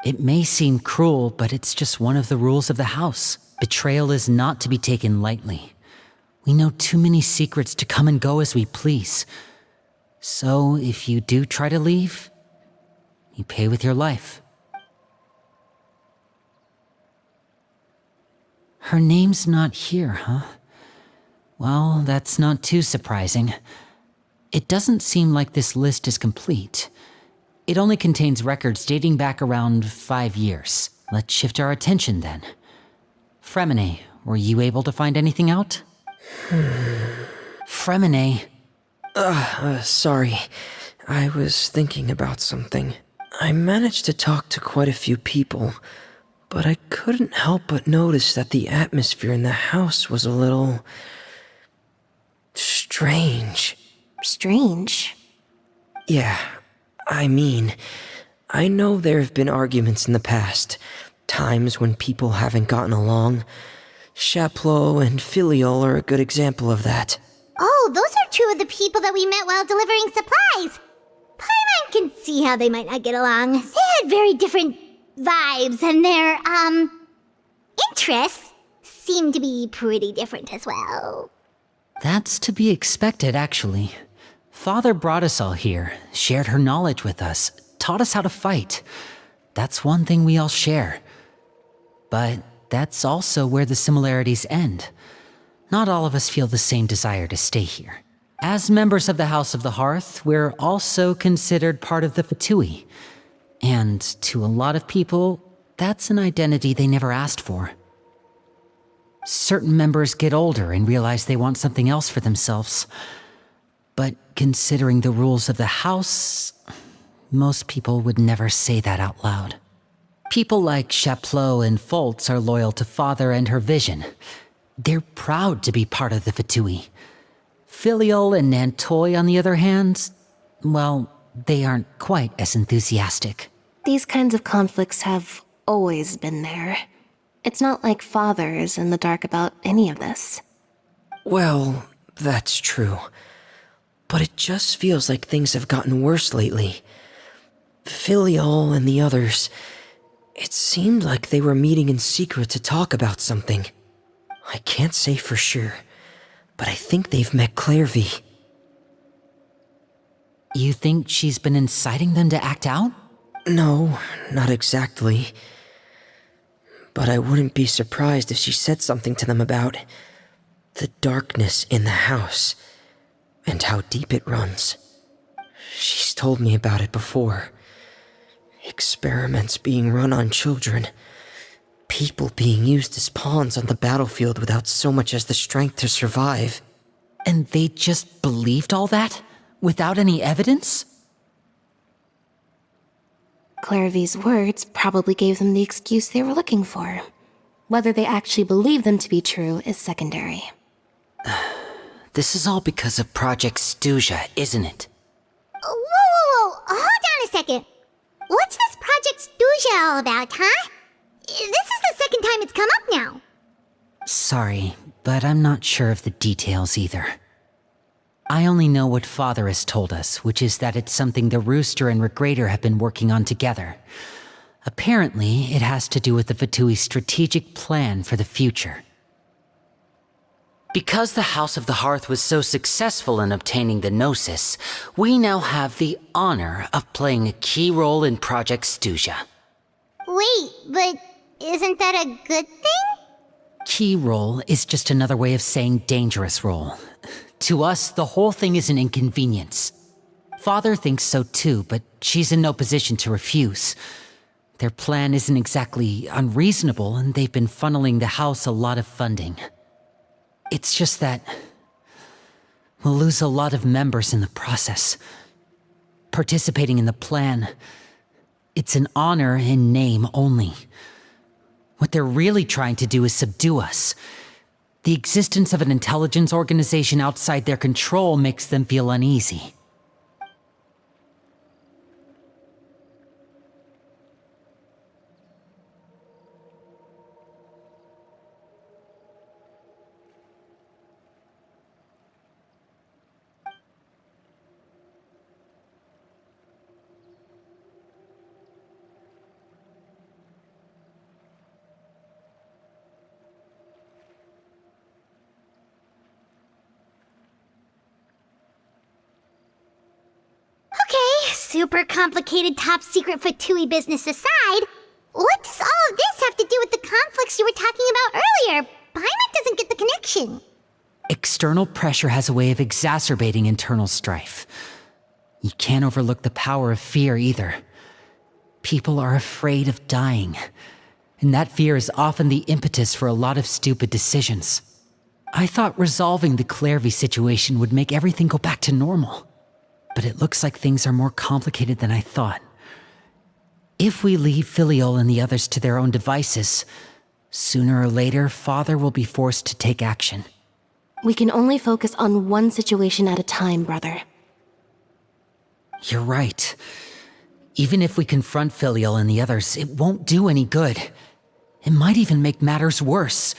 It may seem cruel, but it's just one of the rules of the house. Betrayal is not to be taken lightly. We know too many secrets to come and go as we please. So, if you do try to leave, you pay with your life. Her name's not here, huh? Well, that's not too surprising. It doesn't seem like this list is complete. It only contains records dating back around 5 years. Let's shift our attention then. Fremine, were you able to find anything out? Fremine. Sorry. I was thinking about something. I managed to talk to quite a few people, but I couldn't help but notice that the atmosphere in the house was a little... strange. Strange. Yeah, I mean, I know there have been arguments in the past, times when people haven't gotten along. Chaplot and Filiol are a good example of that. Oh, those are two of the people that we met while delivering supplies. Paimon can see how they might not get along. They had very different vibes, and their, interests seem to be pretty different as well. That's to be expected, actually. Father brought us all here, shared her knowledge with us, taught us how to fight. That's one thing we all share. But that's also where the similarities end. Not all of us feel the same desire to stay here. As members of the House of the Hearth, we're also considered part of the Fatui. And to a lot of people, that's an identity they never asked for. Certain members get older and realize they want something else for themselves. But considering the rules of the house, most people would never say that out loud. People like Chaplot and Foltz are loyal to Father and her vision. They're proud to be part of the Fatui. Filiol and Nantoy, on the other hand, well, they aren't quite as enthusiastic. These kinds of conflicts have always been there. It's not like Father is in the dark about any of this. Well, that's true. But it just feels like things have gotten worse lately. Filiol and the others, it seemed like they were meeting in secret to talk about something. I can't say for sure, but I think they've met Clairvy. You think she's been inciting them to act out? No, not exactly. But I wouldn't be surprised if she said something to them about the darkness in the house and how deep it runs. She's told me about it before. Experiments being run on children. People being used as pawns on the battlefield without so much as the strength to survive. And they just believed all that? Without any evidence? Clairvy's words probably gave them the excuse they were looking for. Whether they actually believe them to be true is secondary. This is all because of Project Stuja, isn't it? Whoa. Hold on a second. What's this Project Stuja all about, huh? This is the second time it's come up now. Sorry, but I'm not sure of the details either. I only know what Father has told us, which is that it's something the Rooster and Regrator have been working on together. Apparently, it has to do with the Fatui's strategic plan for the future. Because the House of the Hearth was so successful in obtaining the Gnosis, we now have the honor of playing a key role in Project Stuja. Wait, but isn't that a good thing? Key role is just another way of saying dangerous role. To us, the whole thing is an inconvenience. Father thinks so too, but she's in no position to refuse. Their plan isn't exactly unreasonable, and they've been funneling the house a lot of funding. It's just that we'll lose a lot of members in the process. Participating in the plan, it's an honor in name only. What they're really trying to do is subdue us. The existence of an intelligence organization outside their control makes them feel uneasy. Super complicated top secret Fatui business aside, what does all of this have to do with the conflicts you were talking about earlier? Paimon doesn't get the connection. External pressure has a way of exacerbating internal strife. You can't overlook the power of fear either. People are afraid of dying, and that fear is often the impetus for a lot of stupid decisions. I thought resolving the Clairvy situation would make everything go back to normal, but it looks like things are more complicated than I thought. If we leave Filiol and the others to their own devices, sooner or later, Father will be forced to take action. We can only focus on one situation at a time, brother. You're right. Even if we confront Filiol and the others, it won't do any good. It might even make matters worse.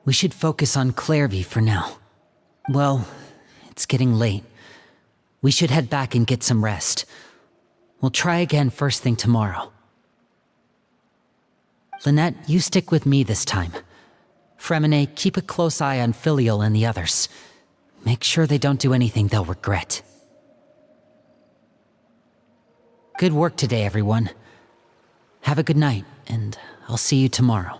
We should focus on Clairvy for now. Well, it's getting late. We should head back and get some rest. We'll try again first thing tomorrow. Lynette, you stick with me this time. Fremine, keep a close eye on Filiol and the others. Make sure they don't do anything they'll regret. Good work today, everyone. Have a good night, and I'll see you tomorrow.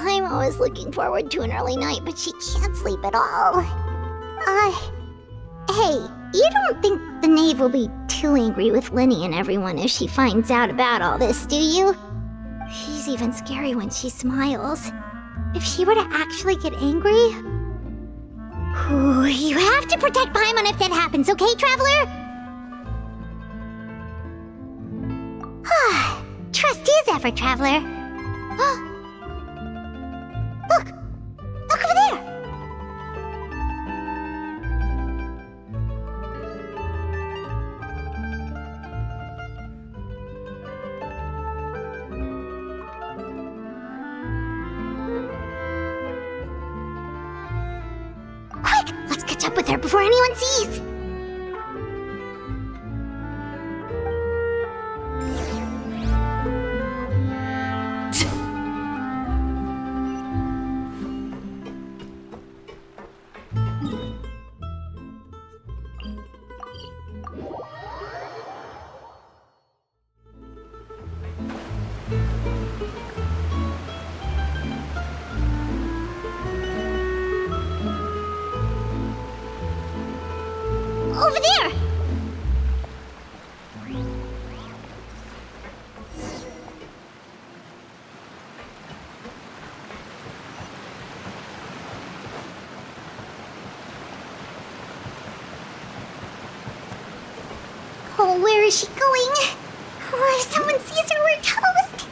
I'm always looking forward to an early night, but she can't sleep at all. Hey, you don't think the knave will be too angry with Linny and everyone if she finds out about all this, do you? She's even scary when she smiles. If she were to actually get angry... Ooh, you have to protect Paimon if that happens, okay, Traveler? Trust is ever, Traveler. Look! Look over there! Quick! Let's catch up with her before anyone sees! Over there! Oh, where is she going? Oh, if someone sees her, we're toast!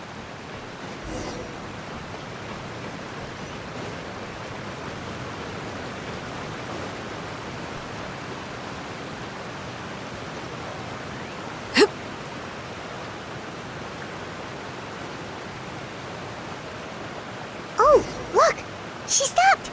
Oh, look! She stopped!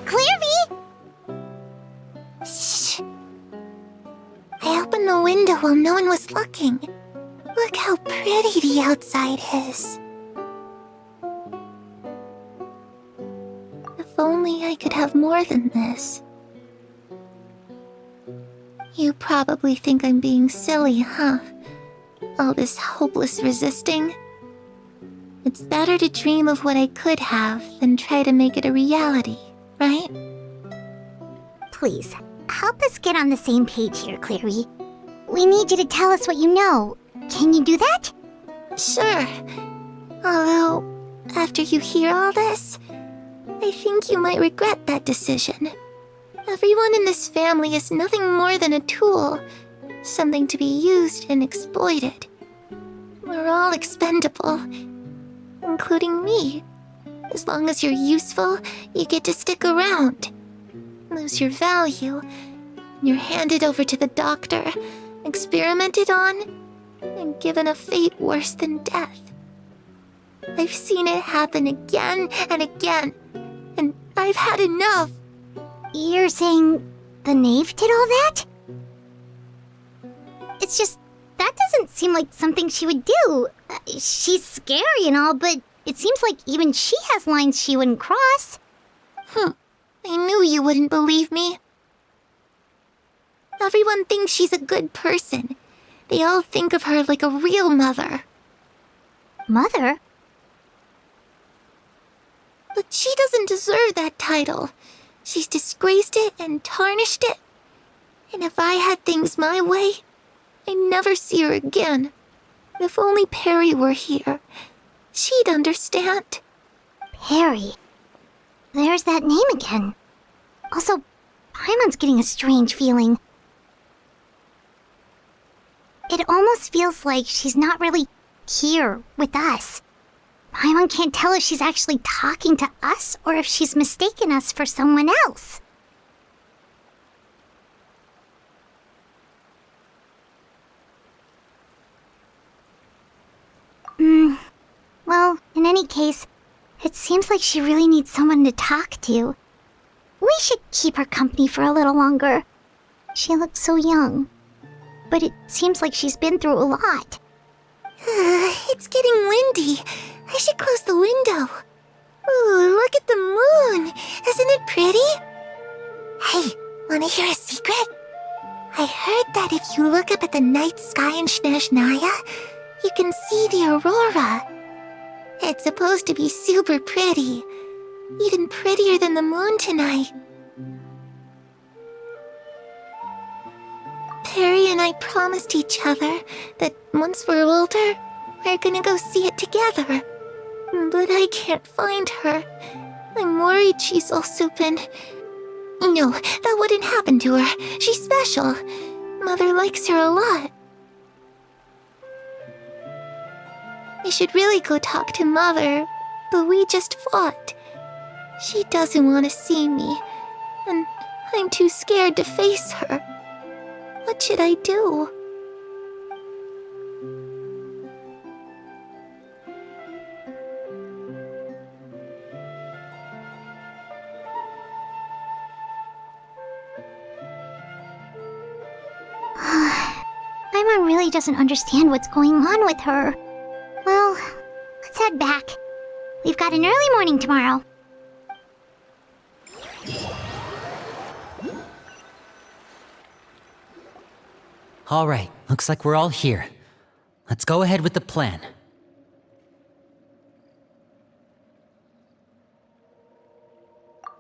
Clairvy! Shh. I opened the window while no one was looking. Look how pretty the outside is. If only I could have more than this. You probably think I'm being silly, huh? All this hopeless resisting. It's better to dream of what I could have than try to make it a reality, right? Please, help us get on the same page here, Clairvy. We need you to tell us what you know. Can you do that? Sure. Although, after you hear all this, I think you might regret that decision. Everyone in this family is nothing more than a tool, something to be used and exploited. We're all expendable, including me. As long as you're useful, you get to stick around. Lose your value, and you're handed over to the doctor, experimented on, and given a fate worse than death. I've seen it happen again and again, and I've had enough. You're saying the knave did all that? It's just, that doesn't seem like something she would do. She's scary and all, but it seems like even she has lines she wouldn't cross. I knew you wouldn't believe me. Everyone thinks she's a good person. They all think of her like a real mother. Mother? But she doesn't deserve that title. She's disgraced it and tarnished it. And if I had things my way, I'd never see her again. If only Perry were here, she'd understand. Perry. There's that name again. Also, Paimon's getting a strange feeling. It almost feels like she's not really here with us. Paimon can't tell if she's actually talking to us or if she's mistaken us for someone else. Well, in any case, it seems like she really needs someone to talk to. We should keep her company for a little longer. She looks so young. But it seems like she's been through a lot. It's getting windy. I should close the window. Ooh, look at the moon. Isn't it pretty? Hey, wanna hear a secret? I heard that if you look up at the night sky in Snezhnaya, you can see the aurora. It's supposed to be super pretty. Even prettier than the moon tonight. Perry and I promised each other that once we're older, we're gonna go see it together. But I can't find her. I'm worried she's also been... No, that wouldn't happen to her. She's special. Mother likes her a lot. I should really go talk to Mother, but we just fought. She doesn't want to see me, and I'm too scared to face her. What should I do? Paimon really doesn't understand what's going on with her. Well, let's head back. We've got an early morning tomorrow. All right, looks like we're all here. Let's go ahead with the plan.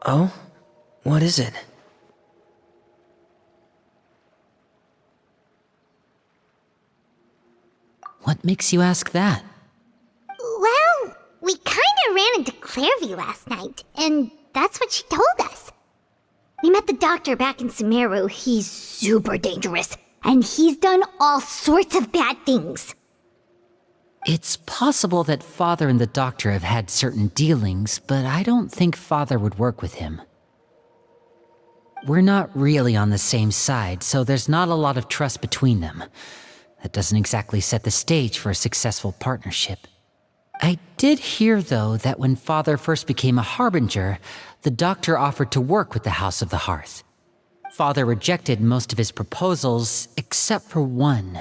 Oh? What is it? What makes you ask that? Well, we kinda ran into Clairvy last night, and that's what she told us. We met the doctor back in Sumeru. He's super dangerous, and he's done all sorts of bad things. It's possible that Father and the Doctor have had certain dealings, but I don't think Father would work with him. We're not really on the same side, so there's not a lot of trust between them. That doesn't exactly set the stage for a successful partnership. I did hear, though, that when Father first became a Harbinger, the Doctor offered to work with the House of the Hearth. Father rejected most of his proposals, except for one.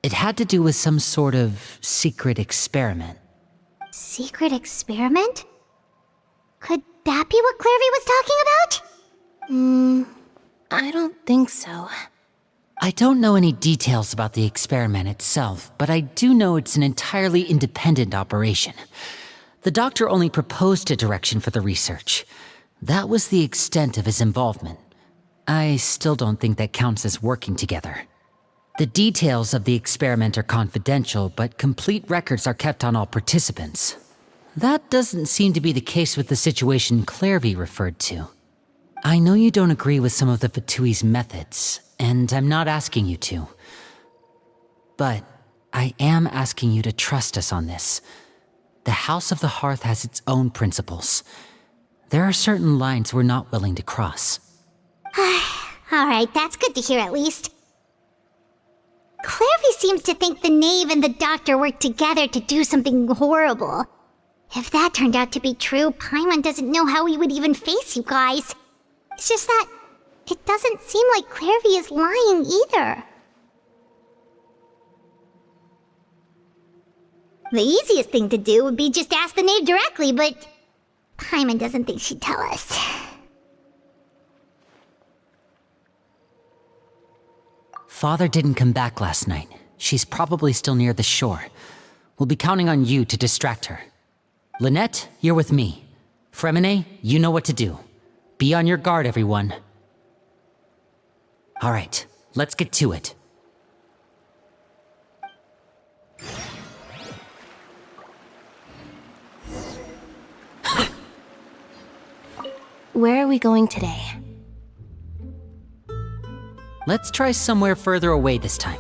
It had to do with some sort of secret experiment. Secret experiment? Could that be what Clairvy was talking about? I don't think so. I don't know any details about the experiment itself, but I do know it's an entirely independent operation. The Doctor only proposed a direction for the research. That was the extent of his involvement. I still don't think that counts as working together. The details of the experiment are confidential, but complete records are kept on all participants. That doesn't seem to be the case with the situation Clairvy referred to. I know you don't agree with some of the Fatui's methods, and I'm not asking you to. But I am asking you to trust us on this. The House of the Hearth has its own principles. There are certain lines we're not willing to cross. Alright, that's good to hear at least. Clairvy seems to think the Knave and the Doctor worked together to do something horrible. If that turned out to be true, Paimon doesn't know how he would even face you guys. It's just that it doesn't seem like Clairvy is lying either. The easiest thing to do would be just ask the knave directly, but Paimon doesn't think she'd tell us. Father didn't come back last night. She's probably still near the shore. We'll be counting on you to distract her. Lynette, you're with me. Fremine, you know what to do. Be on your guard, everyone. All right, let's get to it. Where are we going today? Let's try somewhere further away this time.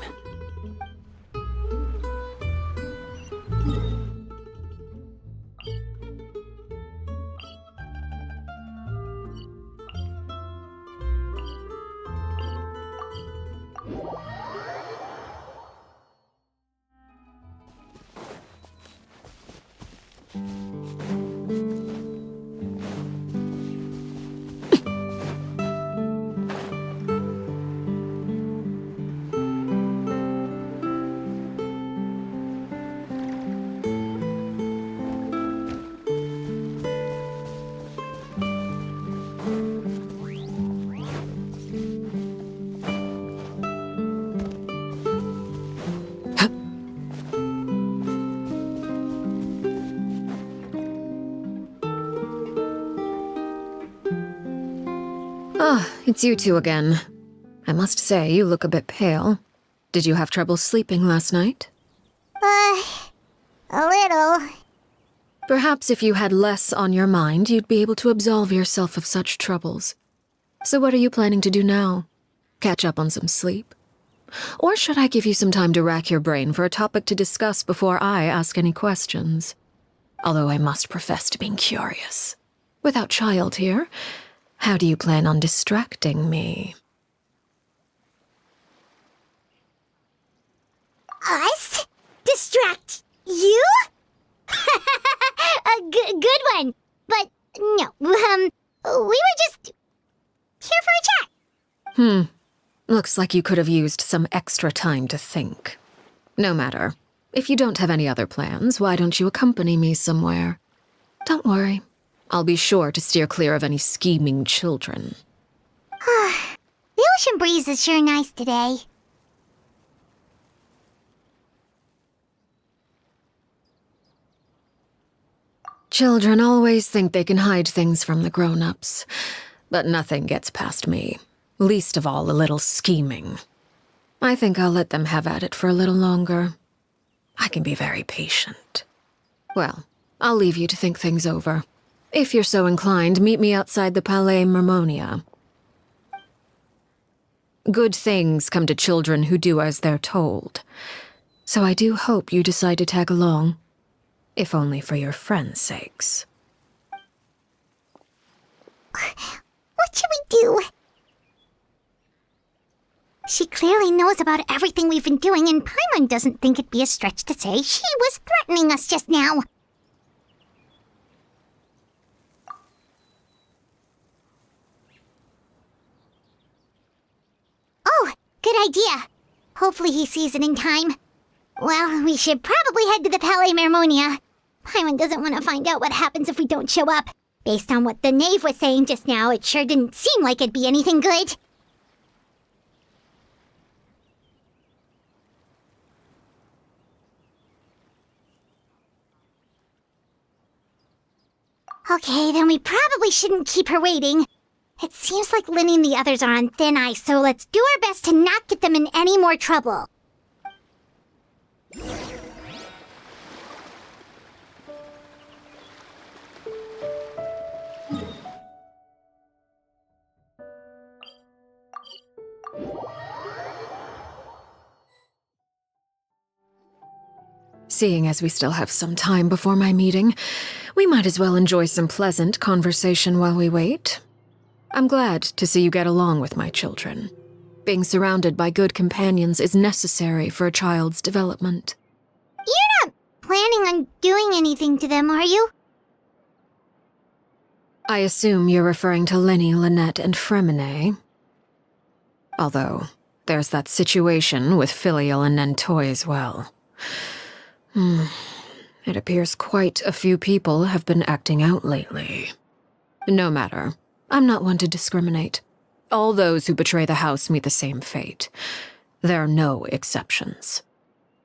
Ah, it's you two again. I must say, you look a bit pale. Did you have trouble sleeping last night? A little. Perhaps if you had less on your mind, you'd be able to absolve yourself of such troubles. So what are you planning to do now? Catch up on some sleep? Or should I give you some time to rack your brain for a topic to discuss before I ask any questions? Although I must profess to being curious. Without child here, how do you plan on distracting me? Us? Distract you? A good one. But no, we were just here for a chat. Looks like you could have used some extra time to think. No matter. If you don't have any other plans, why don't you accompany me somewhere? Don't worry. I'll be sure to steer clear of any scheming children. The ocean breeze is sure nice today. Children always think they can hide things from the grown-ups, but nothing gets past me, least of all a little scheming. I think I'll let them have at it for a little longer. I can be very patient. Well, I'll leave you to think things over. If you're so inclined, meet me outside the Palais Mermonia. Good things come to children who do as they're told. So I do hope you decide to tag along. If only for your friends' sakes. What should we do? She clearly knows about everything we've been doing, and Paimon doesn't think it'd be a stretch to say she was threatening us just now. Oh, good idea. Hopefully he sees it in time. Well, we should probably head to the Palais Mermonia. Paimon doesn't want to find out what happens if we don't show up. Based on what the knave was saying just now, it sure didn't seem like it'd be anything good. Okay, then we probably shouldn't keep her waiting. It seems like Lynn and the others are on thin ice, so let's do our best to not get them in any more trouble. Seeing as we still have some time before my meeting, we might as well enjoy some pleasant conversation while we wait. I'm glad to see you get along with my children. Being surrounded by good companions is necessary for a child's development. You're not planning on doing anything to them, are you? I assume you're referring to Lenny, Lynette, and Fremine. Although, there's that situation with Filial and Nentoy as well. It appears quite a few people have been acting out lately. No matter. I'm not one to discriminate. All those who betray the house meet the same fate. There are no exceptions.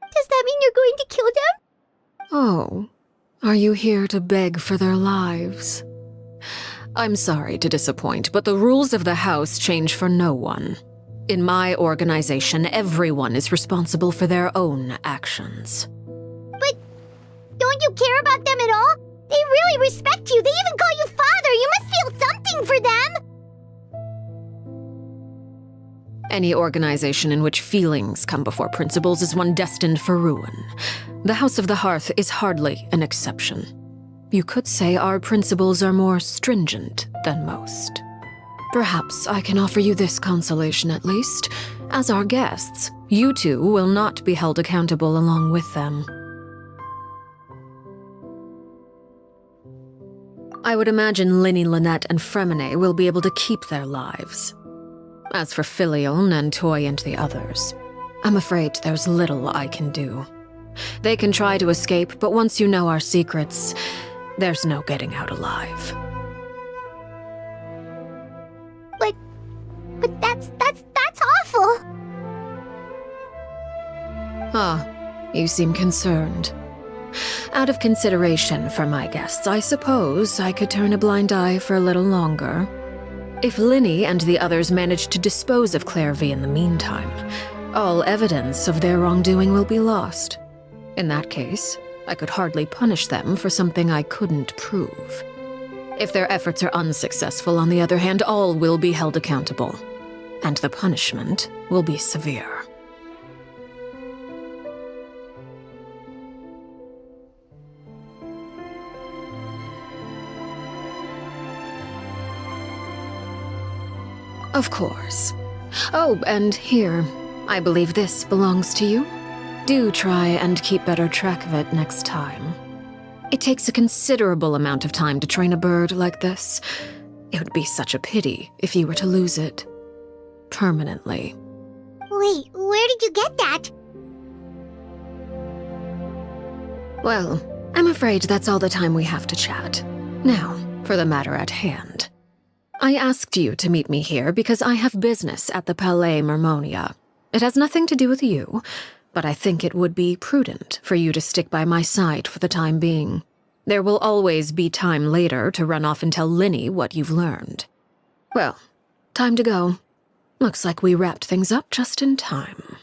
Does that mean you're going to kill them? Oh, are you here to beg for their lives? I'm sorry to disappoint, but the rules of the house change for no one. In my organization, everyone is responsible for their own actions. But don't you care about them at all? They really respect you. They even call you father. You must feel something for them. Any organization in which feelings come before principles is one destined for ruin. The House of the Hearth is hardly an exception. You could say our principles are more stringent than most. Perhaps I can offer you this consolation at least. As our guests, you two will not be held accountable along with them. I would imagine Linny, Lynette, and Fremine will be able to keep their lives. As for Filial, Nentoy, and the others, I'm afraid there's little I can do. They can try to escape, but once you know our secrets, there's no getting out alive. But that's awful. Ah, you seem concerned. Out of consideration for my guests, I suppose I could turn a blind eye for a little longer. If Linny and the others manage to dispose of Clairvy in the meantime, all evidence of their wrongdoing will be lost. In that case, I could hardly punish them for something I couldn't prove. If their efforts are unsuccessful, on the other hand, all will be held accountable, and the punishment will be severe. Of course. Oh, and here, I believe this belongs to you. Do try and keep better track of it next time. It takes a considerable amount of time to train a bird like this. It would be such a pity if you were to lose it. Permanently. Wait, where did you get that? Well, I'm afraid that's all the time we have to chat. Now, for the matter at hand. I asked you to meet me here because I have business at the Palais Mermonia. It has nothing to do with you, but I think it would be prudent for you to stick by my side for the time being. There will always be time later to run off and tell Linny what you've learned. Well, time to go. Looks like we wrapped things up just in time.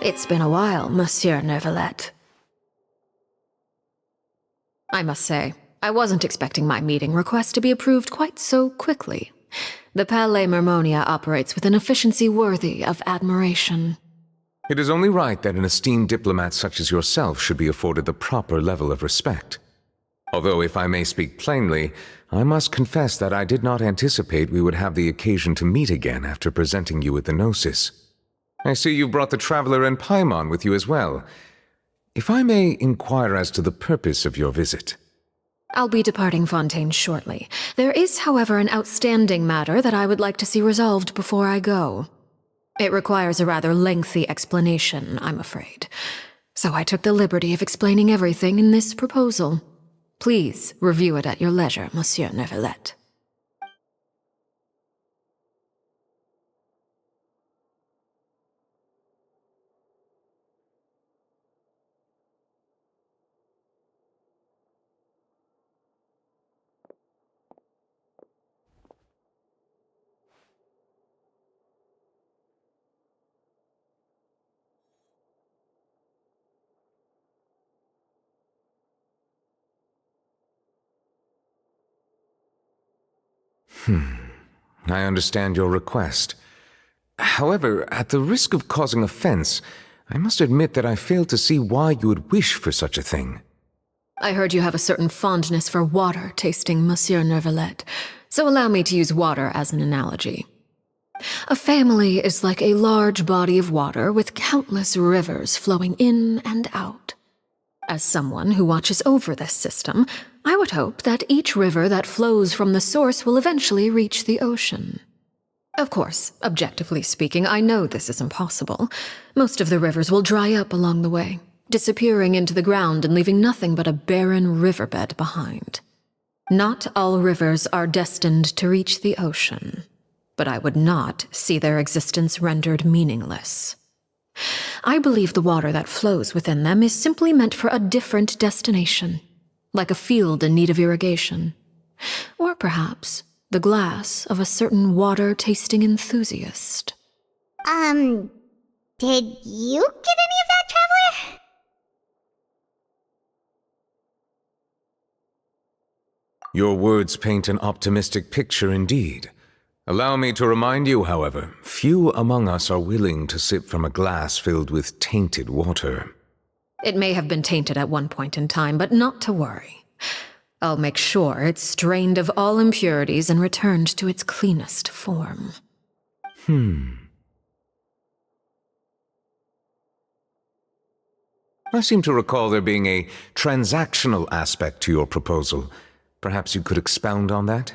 It's been a while, Monsieur Neuvillette. I must say, I wasn't expecting my meeting request to be approved quite so quickly. The Palais Mermonia operates with an efficiency worthy of admiration. It is only right that an esteemed diplomat such as yourself should be afforded the proper level of respect. Although, if I may speak plainly, I must confess that I did not anticipate we would have the occasion to meet again after presenting you with the Gnosis. I see you brought the Traveler and Paimon with you as well. If I may inquire as to the purpose of your visit. I'll be departing Fontaine shortly. There is, however, an outstanding matter that I would like to see resolved before I go. It requires a rather lengthy explanation, I'm afraid. So I took the liberty of explaining everything in this proposal. Please review it at your leisure, Monsieur Neuvillette. I understand your request. However, at the risk of causing offense, I must admit that I fail to see why you would wish for such a thing. I heard you have a certain fondness for water tasting, Monsieur Neuvillette, so allow me to use water as an analogy. A family is like a large body of water with countless rivers flowing in and out. As someone who watches over this system, I would hope that each river that flows from the source will eventually reach the ocean. Of course, objectively speaking, I know this is impossible. Most of the rivers will dry up along the way, disappearing into the ground and leaving nothing but a barren riverbed behind. Not all rivers are destined to reach the ocean, but I would not see their existence rendered meaningless. I believe the water that flows within them is simply meant for a different destination, like a field in need of irrigation. Or perhaps the glass of a certain water-tasting enthusiast. Did you get any of that, Traveler? Your words paint an optimistic picture indeed. Allow me to remind you, however, few among us are willing to sip from a glass filled with tainted water. It may have been tainted at one point in time, but not to worry. I'll make sure it's strained of all impurities and returned to its cleanest form. I seem to recall there being a transactional aspect to your proposal. Perhaps you could expound on that?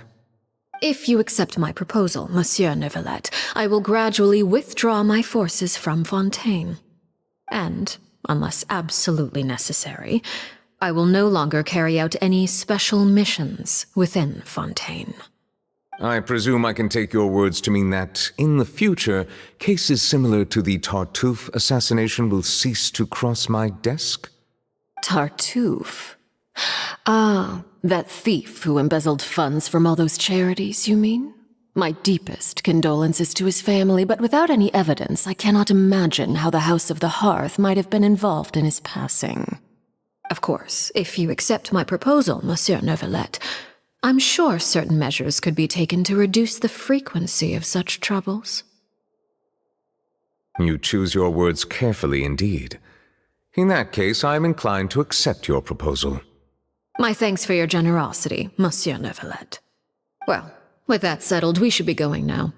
If you accept my proposal, Monsieur Neuvillette, I will gradually withdraw my forces from Fontaine. And, unless absolutely necessary, I will no longer carry out any special missions within Fontaine. I presume I can take your words to mean that, in the future, cases similar to the Tartuffe assassination will cease to cross my desk? Tartuffe? Ah, that thief who embezzled funds from all those charities, you mean? My deepest condolences to his family, but without any evidence, I cannot imagine how the House of the Hearth might have been involved in his passing. Of course, if you accept my proposal, Monsieur Neuvillette, I'm sure certain measures could be taken to reduce the frequency of such troubles. You choose your words carefully indeed. In that case, I am inclined to accept your proposal. My thanks for your generosity, Monsieur Neuvillette. Well, with that settled, we should be going now.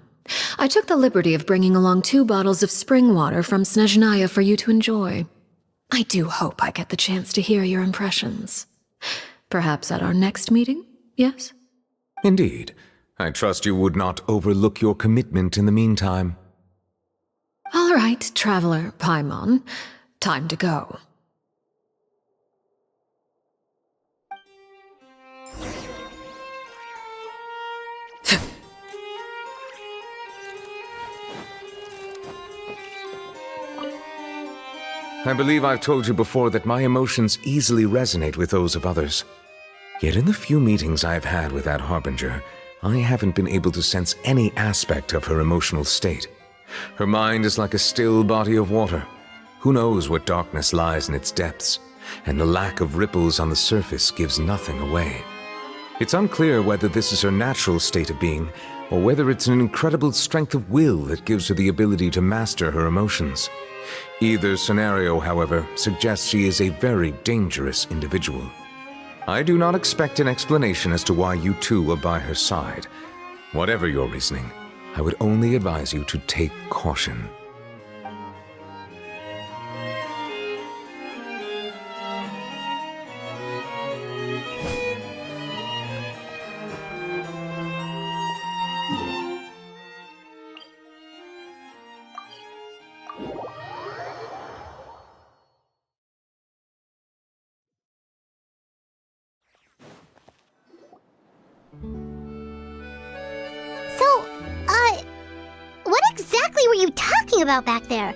I took the liberty of bringing along 2 bottles of spring water from Snezhnaya for you to enjoy. I do hope I get the chance to hear your impressions. Perhaps at our next meeting, yes? Indeed. I trust you would not overlook your commitment in the meantime. All right, Traveler Paimon. Time to go. I believe I've told you before that my emotions easily resonate with those of others. Yet in the few meetings I've had with that Harbinger, I haven't been able to sense any aspect of her emotional state. Her mind is like a still body of water. Who knows what darkness lies in its depths, and the lack of ripples on the surface gives nothing away. It's unclear whether this is her natural state of being, or whether it's an incredible strength of will that gives her the ability to master her emotions. Either scenario, however, suggests she is a very dangerous individual. I do not expect an explanation as to why you two are by her side. Whatever your reasoning, I would only advise you to take caution. What exactly were you talking about back there?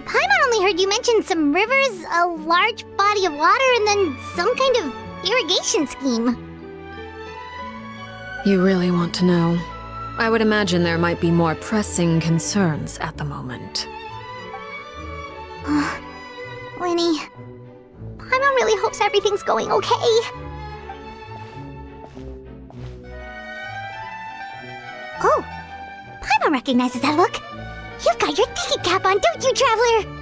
Paimon only heard you mention some rivers, a large body of water, and then some kind of irrigation scheme. You really want to know? I would imagine there might be more pressing concerns at the moment. Winnie, Paimon really hopes everything's going okay. Oh, Paimon recognizes that look. You've got your thinking cap on, don't you, Traveler?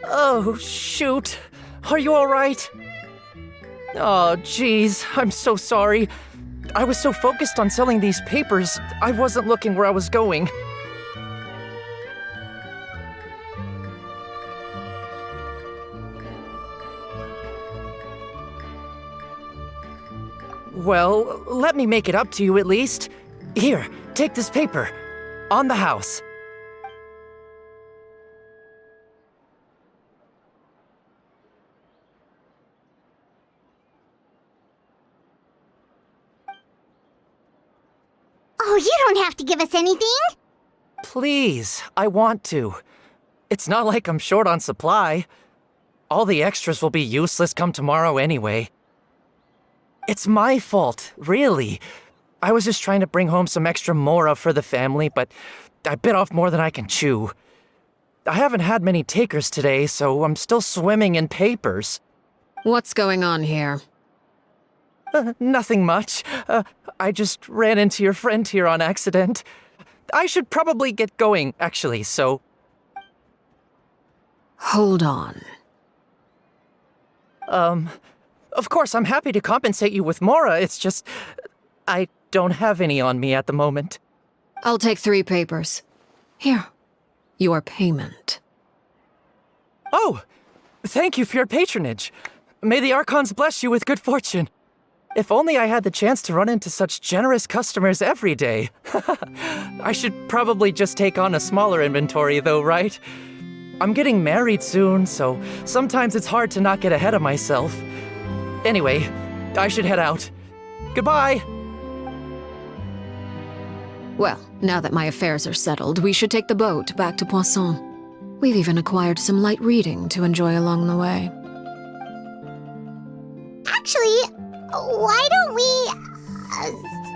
Oh, shoot. Are you alright? Oh, jeez. I'm so sorry. I was so focused on selling these papers, I wasn't looking where I was going. Well, let me make it up to you at least. Here, take this paper. On the house. Oh, you don't have to give us anything. Please, I want to. It's not like I'm short on supply. All the extras will be useless come tomorrow anyway. It's my fault, really. I was just trying to bring home some extra mora for the family, but I bit off more than I can chew. I haven't had many takers today, so I'm still swimming in papers. What's going on here? Nothing much. I just ran into your friend here on accident. I should probably get going, actually, so... Hold on. Of course, I'm happy to compensate you with mora, it's just... I don't have any on me at the moment. I'll take 3 papers. Here. Your payment. Oh! Thank you for your patronage. May the Archons bless you with good fortune. If only I had the chance to run into such generous customers every day. I should probably just take on a smaller inventory though, right? I'm getting married soon, so sometimes it's hard to not get ahead of myself. Anyway, I should head out. Goodbye! Well, now that my affairs are settled, we should take the boat back to Poisson. We've even acquired some light reading to enjoy along the way. Actually, why don't we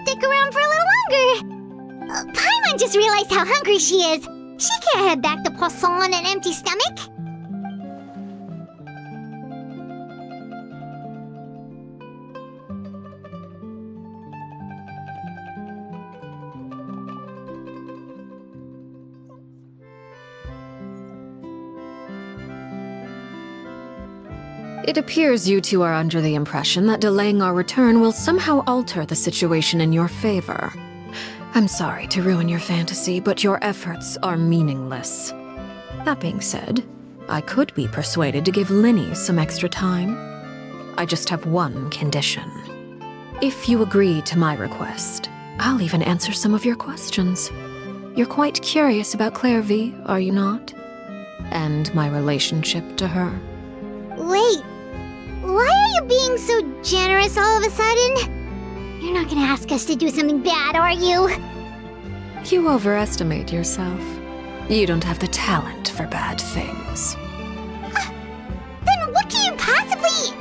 stick around for a little longer? Paimon just realized how hungry she is. She can't head back to Poisson on an empty stomach. It appears you two are under the impression that delaying our return will somehow alter the situation in your favor. I'm sorry to ruin your fantasy, but your efforts are meaningless. That being said, I could be persuaded to give Linny some extra time. I just have one condition. If you agree to my request, I'll even answer some of your questions. You're quite curious about Claire V, are you not? And my relationship to her. Wait, why are you being so generous all of a sudden? You're not gonna ask us to do something bad, are you? You overestimate yourself. You don't have the talent for bad things. Then what can you possibly...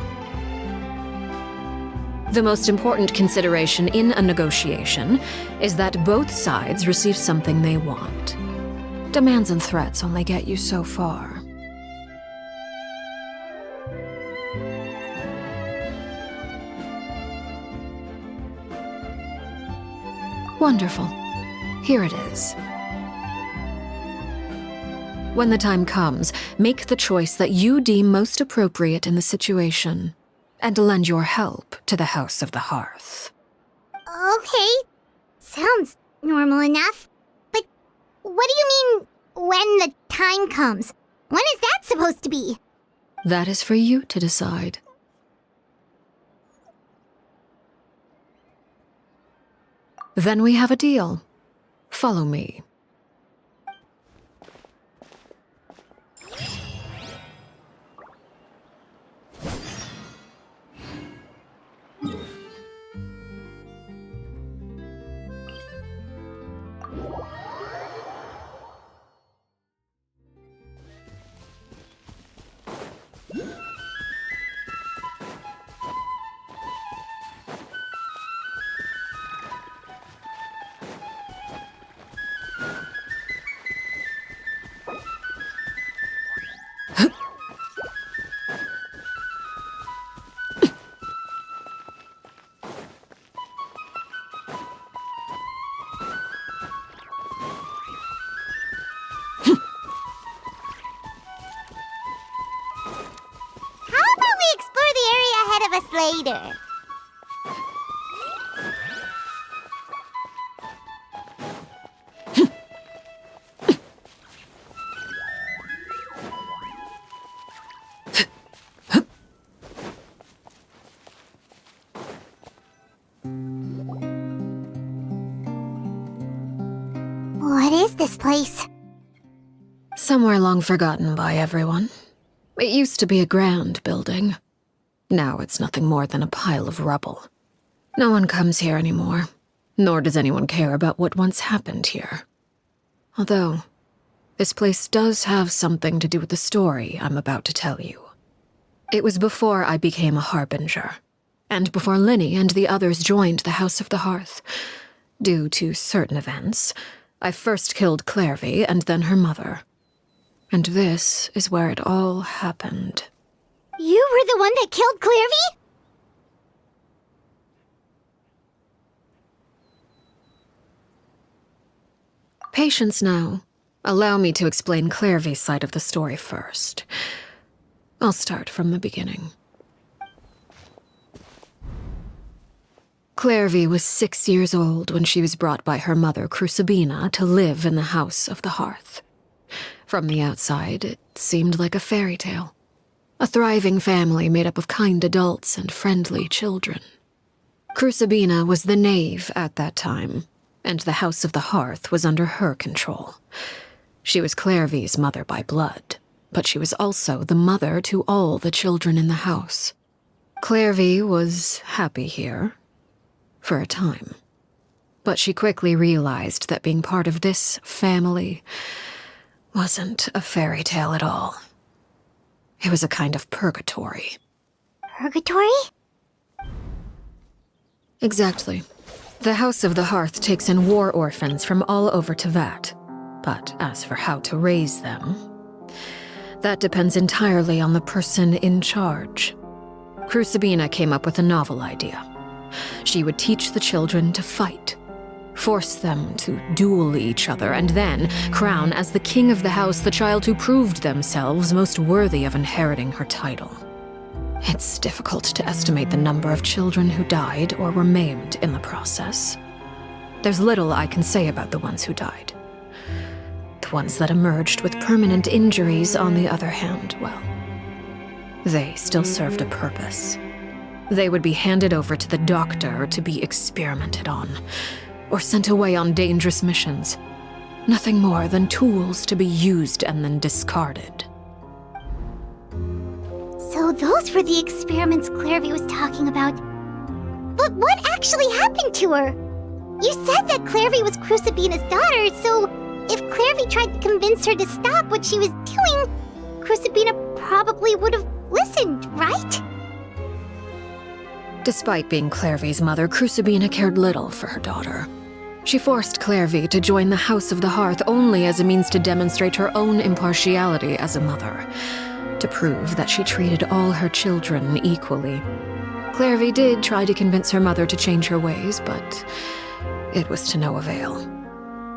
The most important consideration in a negotiation is that both sides receive something they want. Demands and threats only get you so far. Wonderful. Here it is. When the time comes, make the choice that you deem most appropriate in the situation, and lend your help to the House of the Hearth. Okay. Sounds normal enough. But what do you mean, when the time comes? When is that supposed to be? That is for you to decide. Then we have a deal. Follow me. Later. What is this place? Somewhere long forgotten by everyone. It used to be a grand building. Now it's nothing more than a pile of rubble. No one comes here anymore, nor does anyone care about what once happened here. Although, this place does have something to do with the story I'm about to tell you. It was before I became a Harbinger, and before Linny and the others joined the House of the Hearth. Due to certain events, I first killed Clairvy and then her mother. And this is where it all happened. You were the one that killed Clairvy? Patience now. Allow me to explain Clairvy's side of the story first. I'll start from the beginning. Clairvy was 6 years old when she was brought by her mother, Crucibina, to live in the House of the Hearth. From the outside, it seemed like a fairy tale. A thriving family made up of kind adults and friendly children. Crucibina was the knave at that time, and the House of the Hearth was under her control. She was Clairvy's mother by blood, but she was also the mother to all the children in the house. Clairvy was happy here, for a time. But she quickly realized that being part of this family wasn't a fairy tale at all. It was a kind of purgatory. Purgatory? Exactly. The House of the Hearth takes in war orphans from all over Tevat. But as for how to raise them, that depends entirely on the person in charge. Crucibina came up with a novel idea. She would teach the children to fight, force them to duel each other, and then crown as the king of the house the child who proved themselves most worthy of inheriting her title. It's difficult to estimate the number of children who died or were maimed in the process. There's little I can say about the ones who died. The ones that emerged with permanent injuries, on the other hand, well, they still served a purpose. They would be handed over to the doctor to be experimented on, or sent away on dangerous missions. Nothing more than tools to be used and then discarded. So those were the experiments Clairvy was talking about. But what actually happened to her? You said that Clairvy was Crucibina's daughter, so if Clairvy tried to convince her to stop what she was doing, Crucibina probably would have listened, right? Despite being Clairvy's mother, Crucibina cared little for her daughter. She forced Clairvy to join the House of the Hearth only as a means to demonstrate her own impartiality as a mother, to prove that she treated all her children equally. Clairvy did try to convince her mother to change her ways, but it was to no avail.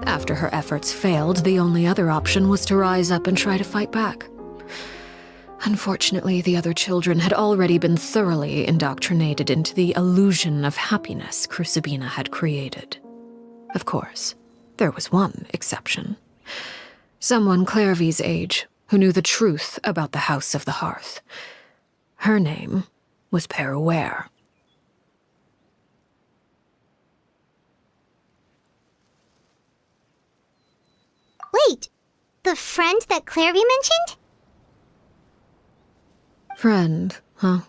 After her efforts failed, the only other option was to rise up and try to fight back. Unfortunately, the other children had already been thoroughly indoctrinated into the illusion of happiness Crucibina had created. Of course, there was one exception. Someone Clairvy's age who knew the truth about the House of the Hearth. Her name was Peruere. Wait, the friend that Clairvy mentioned? Friend, huh?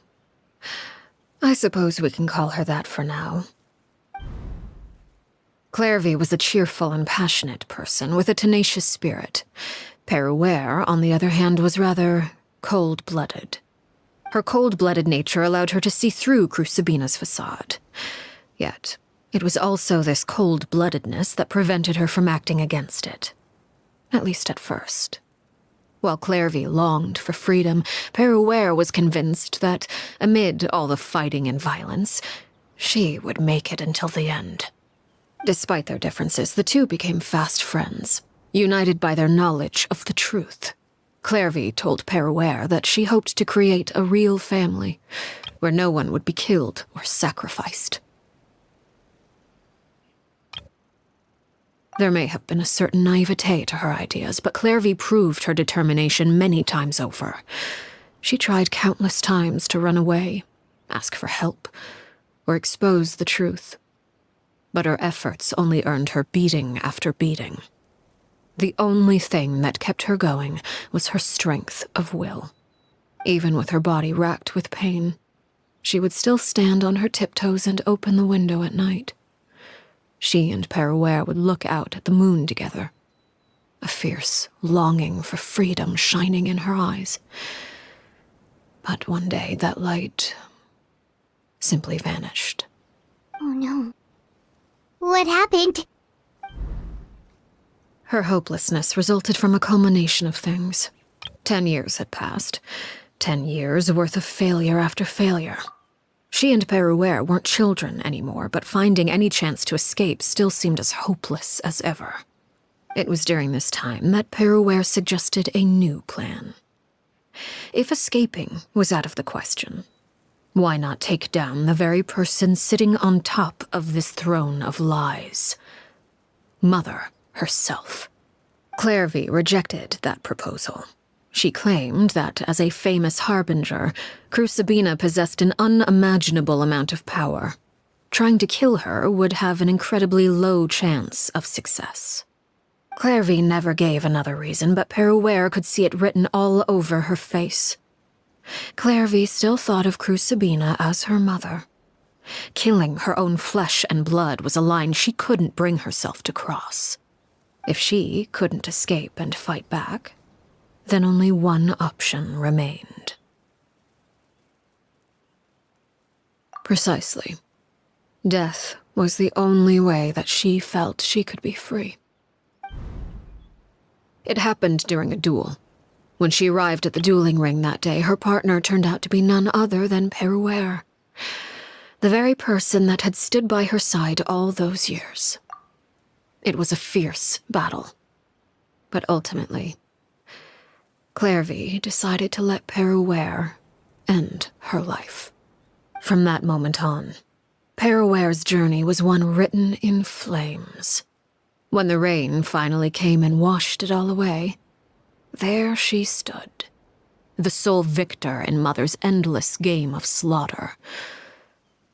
I suppose we can call her that for now. Clairvy was a cheerful and passionate person with a tenacious spirit. Peruere, on the other hand, was rather cold-blooded. Her cold-blooded nature allowed her to see through Crucibina's facade. Yet, it was also this cold-bloodedness that prevented her from acting against it. At least at first. While Clairvy longed for freedom, Peruere was convinced that, amid all the fighting and violence, she would make it until the end. Despite their differences, the two became fast friends, united by their knowledge of the truth. Clairvy told Peruere that she hoped to create a real family, where no one would be killed or sacrificed. There may have been a certain naivete to her ideas, but Clairvy proved her determination many times over. She tried countless times to run away, ask for help, or expose the truth. But her efforts only earned her beating after beating. The only thing that kept her going was her strength of will. Even with her body racked with pain, she would still stand on her tiptoes and open the window at night. She and Peruere would look out at the moon together, a fierce longing for freedom shining in her eyes. But one day that light simply vanished. Oh no. What happened? Her hopelessness resulted from a culmination of things. 10 years had passed. 10 years worth of failure after failure. She and Peruere weren't children anymore, but finding any chance to escape still seemed as hopeless as ever. It was during this time that Peruere suggested a new plan. If escaping was out of the question, why not take down the very person sitting on top of this throne of lies? Mother herself. Clairvy rejected that proposal. She claimed that, as a famous harbinger, Crucibina possessed an unimaginable amount of power. Trying to kill her would have an incredibly low chance of success. Clairvy never gave another reason, but Peruere could see it written all over her face. Clairvy still thought of Crucibina as her mother. Killing her own flesh and blood was a line she couldn't bring herself to cross. If she couldn't escape and fight back, then only one option remained. Precisely. Death was the only way that she felt she could be free. It happened during a duel. When she arrived at the dueling ring that day, her partner turned out to be none other than Peruere, the very person that had stood by her side all those years. It was a fierce battle, but ultimately, Clairvy decided to let Peruere end her life. From that moment on, Peruere's journey was one written in flames. When the rain finally came and washed it all away, there she stood, the sole victor in Mother's endless game of slaughter,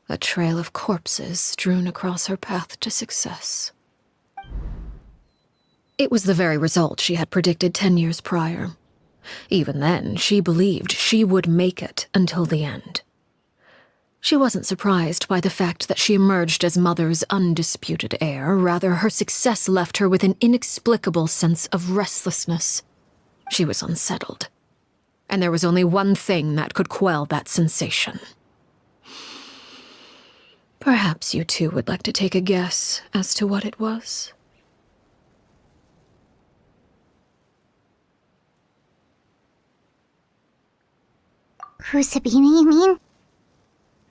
a trail of corpses strewn across her path to success. It was the very result she had predicted 10 years prior. Even then, she believed she would make it until the end. She wasn't surprised by the fact that she emerged as Mother's undisputed heir. Rather, her success left her with an inexplicable sense of restlessness. She was unsettled, and there was only one thing that could quell that sensation. Perhaps you two would like to take a guess as to what it was? Crucibina, you mean?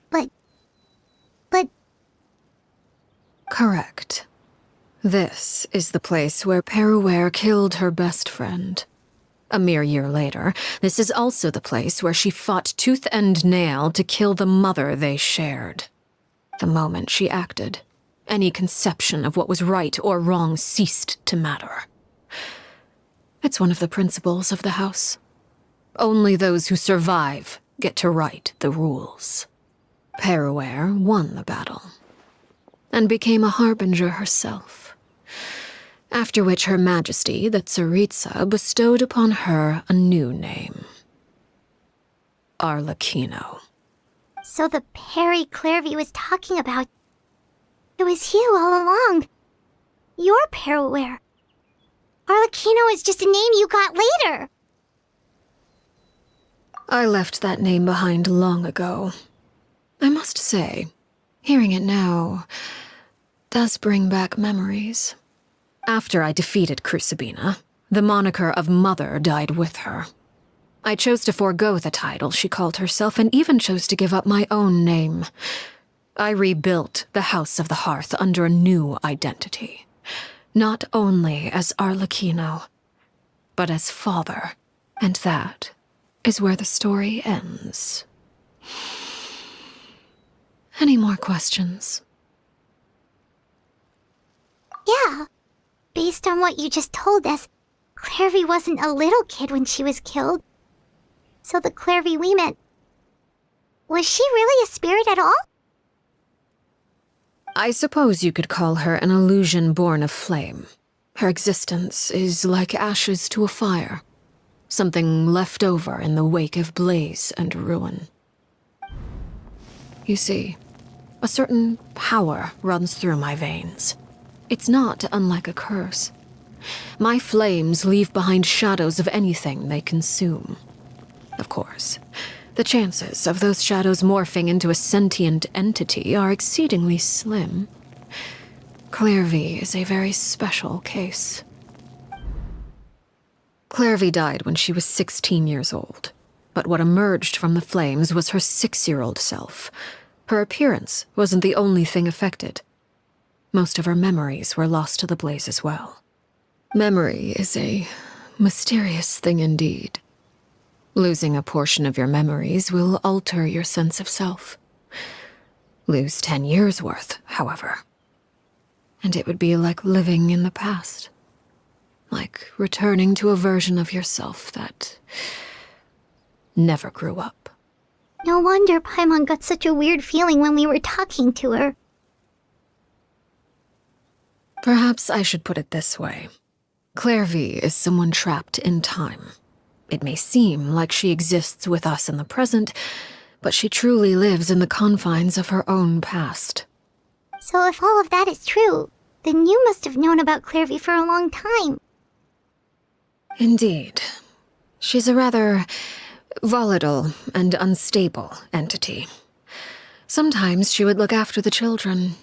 But... Correct. This is the place where Peruware killed her best friend. A mere year later, this is also the place where she fought tooth and nail to kill the mother they shared. The moment she acted, any conception of what was right or wrong ceased to matter. It's one of the principles of the house. Only those who survive get to write the rules. Peruware won the battle, and became a harbinger herself. After which Her Majesty, the Tsaritsa, bestowed upon her a new name. Arlecchino. So the Perry Clairvy was talking about, it was you all along. You're Peruware. Arlecchino is just a name you got later. I left that name behind long ago. I must say, hearing it now does bring back memories. After I defeated Crucibina, the moniker of Mother died with her. I chose to forego the title she called herself and even chose to give up my own name. I rebuilt the House of the Hearth under a new identity. Not only as Arlecchino, but as father. And that is where the story ends. Any more questions? Yeah. Based on what you just told us, Clairvy wasn't a little kid when she was killed. So the Clairvy we met, was she really a spirit at all? I suppose you could call her an illusion born of flame. Her existence is like ashes to a fire. Something left over in the wake of blaze and ruin. You see, a certain power runs through my veins. It's not unlike a curse. My flames leave behind shadows of anything they consume. Of course, the chances of those shadows morphing into a sentient entity are exceedingly slim. Clairvy is a very special case. Clairvy died when she was 16 years old, but what emerged from the flames was her 6-year-old self. Her appearance wasn't the only thing affected. Most of her memories were lost to the blaze as well. Memory is a mysterious thing indeed. Losing a portion of your memories will alter your sense of self. Lose 10 years' worth, however, and it would be like living in the past. Like returning to a version of yourself that never grew up. No wonder Paimon got such a weird feeling when we were talking to her. Perhaps I should put it this way. Clairvy is someone trapped in time. It may seem like she exists with us in the present, but she truly lives in the confines of her own past. So if all of that is true, then you must have known about Clairvy for a long time. Indeed. She's a rather volatile and unstable entity. Sometimes she would look after the children.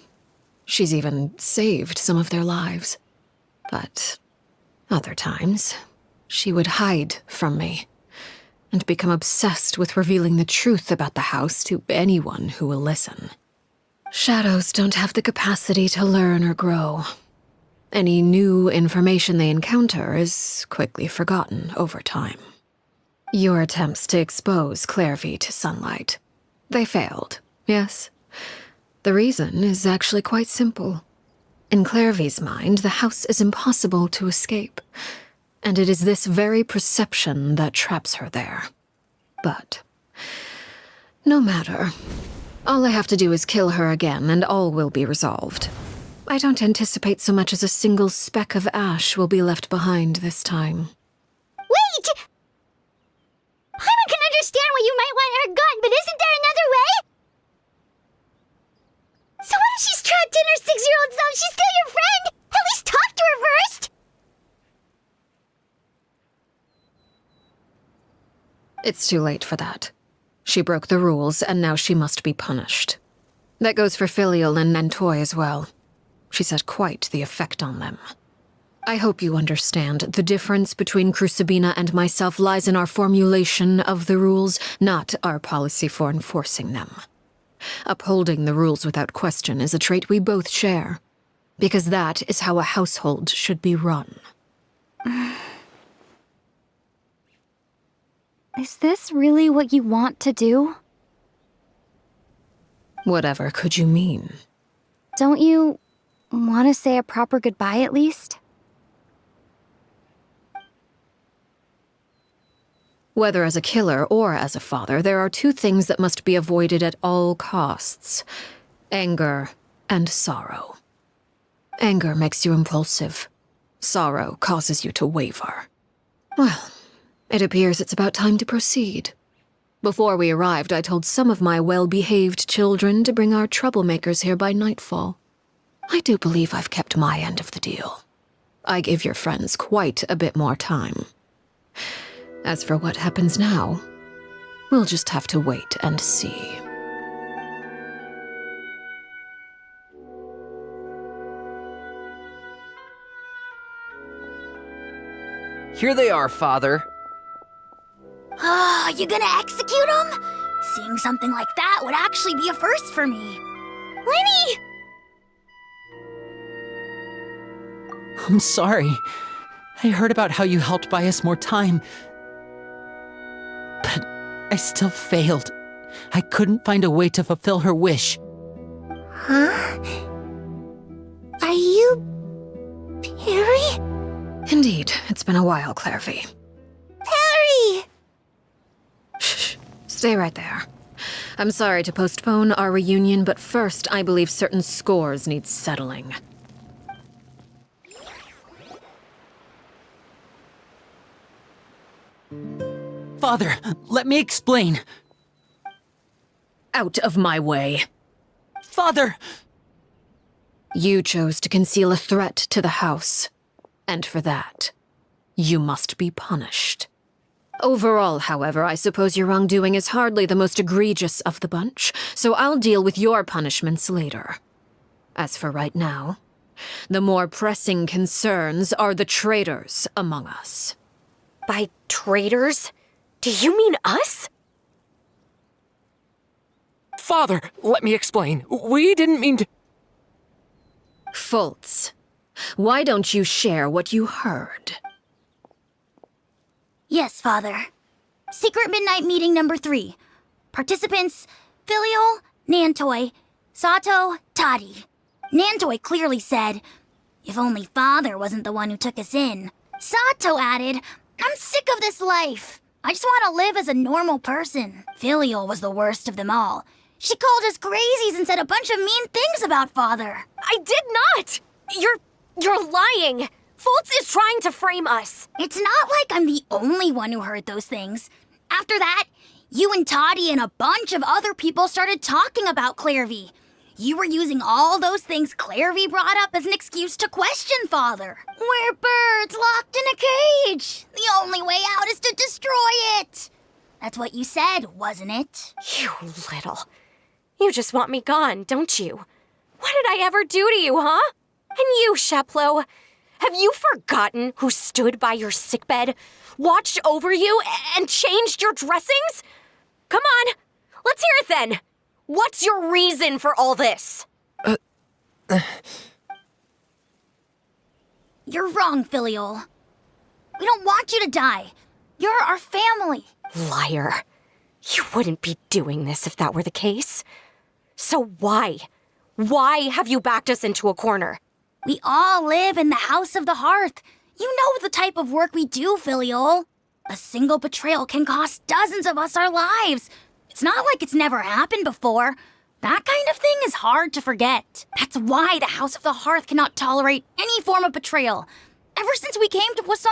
She's even saved some of their lives. But other times, she would hide from me and become obsessed with revealing the truth about the house to anyone who will listen. Shadows don't have the capacity to learn or grow. Any new information they encounter is quickly forgotten over time. Your attempts to expose Clairvy to sunlight, they failed, yes? The reason is actually quite simple. In Clairvy's mind, the house is impossible to escape, and it is this very perception that traps her there. But no matter. All I have to do is kill her again, and all will be resolved. I don't anticipate so much as a single speck of ash will be left behind this time. Wait! Paimon can understand why you might want her gone, but isn't there another way? So what if she's trapped in her 6-year-old self? She's still your friend! At least talk to her first! It's too late for that. She broke the rules, and now she must be punished. That goes for Filial and Nantoy as well. She's had quite the effect on them. I hope you understand the difference between Crucibina and myself lies in our formulation of the rules, not our policy for enforcing them. Upholding the rules without question is a trait we both share. Because that is how a household should be run. Is this really what you want to do? Whatever could you mean? Don't you want to say a proper goodbye at least? Whether as a killer or as a father, there are two things that must be avoided at all costs: anger and sorrow. Anger makes you impulsive. Sorrow causes you to waver. Well, it appears it's about time to proceed. Before we arrived, I told some of my well-behaved children to bring our troublemakers here by nightfall. I do believe I've kept my end of the deal. I gave your friends quite a bit more time. As for what happens now, we'll just have to wait and see. Here they are, Father. Oh, you gonna execute him? Seeing something like that would actually be a first for me. Lenny! I'm sorry. I heard about how you helped buy us more time. But I still failed. I couldn't find a way to fulfill her wish. Huh? Are you... Perry? Indeed, it's been a while, Clairvy. Perry! Shh, stay right there. I'm sorry to postpone our reunion, but first I believe certain scores need settling. Father, let me explain. Out of my way. Father! You chose to conceal a threat to the house. And for that, you must be punished. Overall, however, I suppose your wrongdoing is hardly the most egregious of the bunch, so I'll deal with your punishments later. As for right now, the more pressing concerns are the traitors among us. By traitors? Do you mean us? Father, let me explain. We didn't mean to... Fultz, why don't you share what you heard? Yes, Father. Secret Midnight Meeting number 3. Participants, Filial, Nantoi, Sato, Toddy. Nantoi clearly said, if only Father wasn't the one who took us in. Sato added, I'm sick of this life. I just want to live as a normal person. Filial was the worst of them all. She called us crazies and said a bunch of mean things about Father. I did not! You're lying! Fultz is trying to frame us. It's not like I'm the only one who heard those things. After that, you and Toddy and a bunch of other people started talking about Clairvy. You were using all those things Clairvy brought up as an excuse to question Father. We're birds locked in a cage. The only way out is to destroy it. That's what you said, wasn't it? You little. You just want me gone, don't you? What did I ever do to you, huh? And you, Sheplo, have you forgotten who stood by your sickbed, watched over you, and changed your dressings? Come on, let's hear it then. What's your reason for all this? You're wrong, Filial. We don't want you to die. You're our family. Liar. You wouldn't be doing this if that were the case. So why? Why have you backed us into a corner? We all live in the House of the Hearth. You know the type of work we do, Filial. A single betrayal can cost dozens of us our lives. It's not like it's never happened before. That kind of thing is hard to forget. That's why the House of the Hearth cannot tolerate any form of betrayal. Ever since we came to Poisson,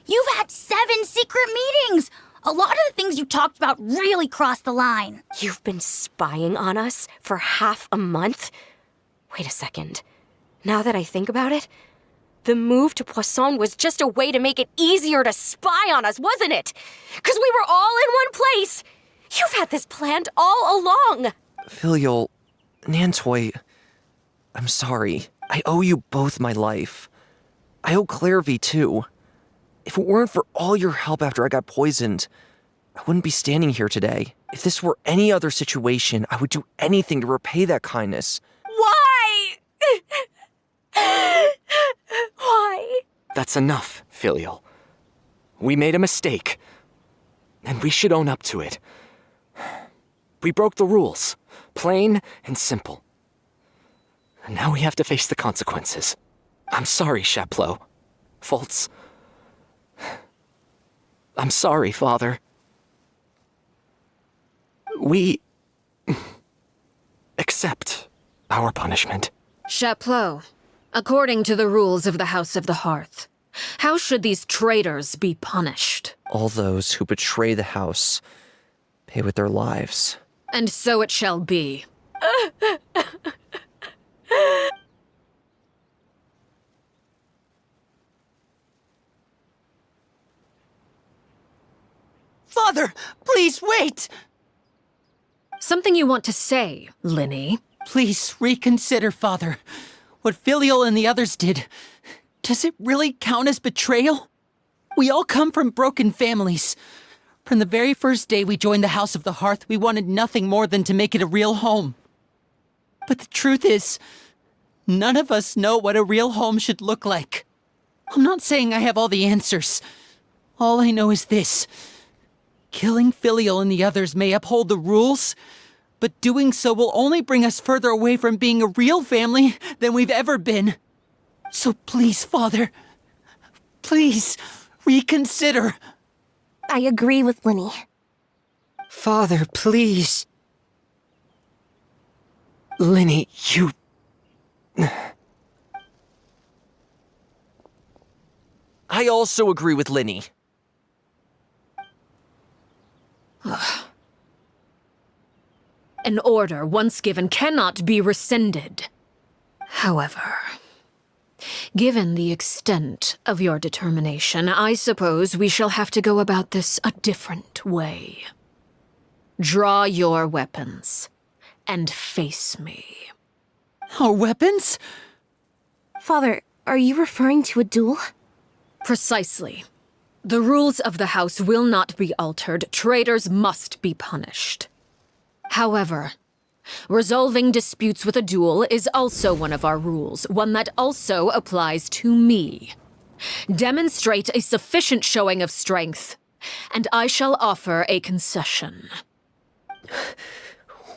you've had 7 secret meetings. A lot of the things you talked about really crossed the line. You've been spying on us for half a month? Wait a second. Now that I think about it, the move to Poisson was just a way to make it easier to spy on us, wasn't it? Because we were all in one place. You've had this planned all along. Filial, Nantoi, I'm sorry. I owe you both my life. I owe Clairvy too. If it weren't for all your help after I got poisoned, I wouldn't be standing here today. If this were any other situation, I would do anything to repay that kindness. Why? Why? That's enough, Filial. We made a mistake, and we should own up to it. We broke the rules, plain and simple. And now we have to face the consequences. I'm sorry, Chapleau. Foltz. I'm sorry, Father. We accept our punishment. Chapleau, according to the rules of the House of the Hearth, how should these traitors be punished? All those who betray the house pay with their lives. And so it shall be. Father, please wait! Something you want to say, Linny? Please reconsider, Father. What Filial and the others did, does it really count as betrayal? We all come from broken families. From the very first day we joined the House of the Hearth, we wanted nothing more than to make it a real home. But the truth is, none of us know what a real home should look like. I'm not saying I have all the answers. All I know is this. Killing Filial and the others may uphold the rules, but doing so will only bring us further away from being a real family than we've ever been. So please, Father, please reconsider. I agree with Linny. Father, please. Linny, you... I also agree with Linny. An order once given cannot be rescinded. However, given the extent of your determination, I suppose we shall have to go about this a different way. Draw your weapons and face me. Our weapons? Father, are you referring to a duel? Precisely. The rules of the house will not be altered. Traitors must be punished. However, resolving disputes with a duel is also one of our rules, one that also applies to me. Demonstrate a sufficient showing of strength, and I shall offer a concession.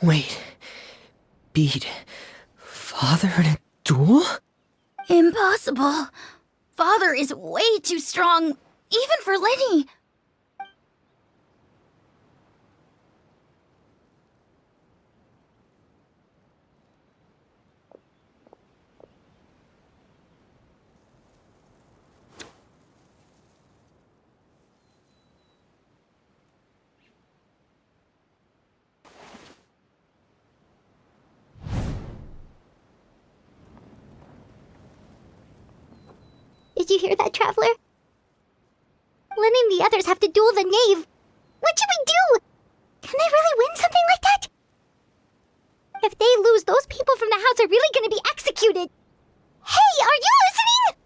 Wait. Beat Father in a duel? Impossible. Father is way too strong, even for Linny. Did you hear that, Traveler? Linny and the others have to duel the knave. What should we do? Can they really win something like that? If they lose, those people from the house are really gonna be executed. Hey, are you listening?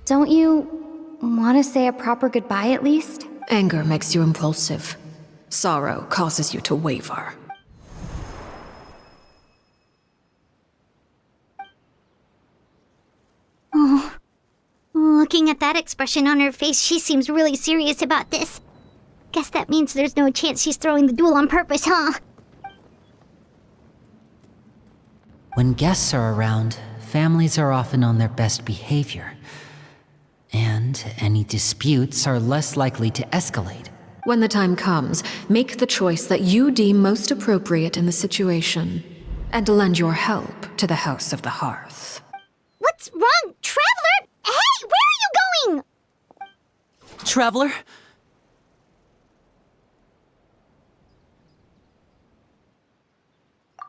Don't you want to say a proper goodbye at least? Anger makes you impulsive. Sorrow causes you to waver. Oh, looking at that expression on her face, she seems really serious about this. Guess that means there's no chance she's throwing the duel on purpose, huh? When guests are around, families are often on their best behavior. And any disputes are less likely to escalate. When the time comes, make the choice that you deem most appropriate in the situation, and lend your help to the House of the Hearth. What's wrong, Traveler? Hey, where are you going? Traveler?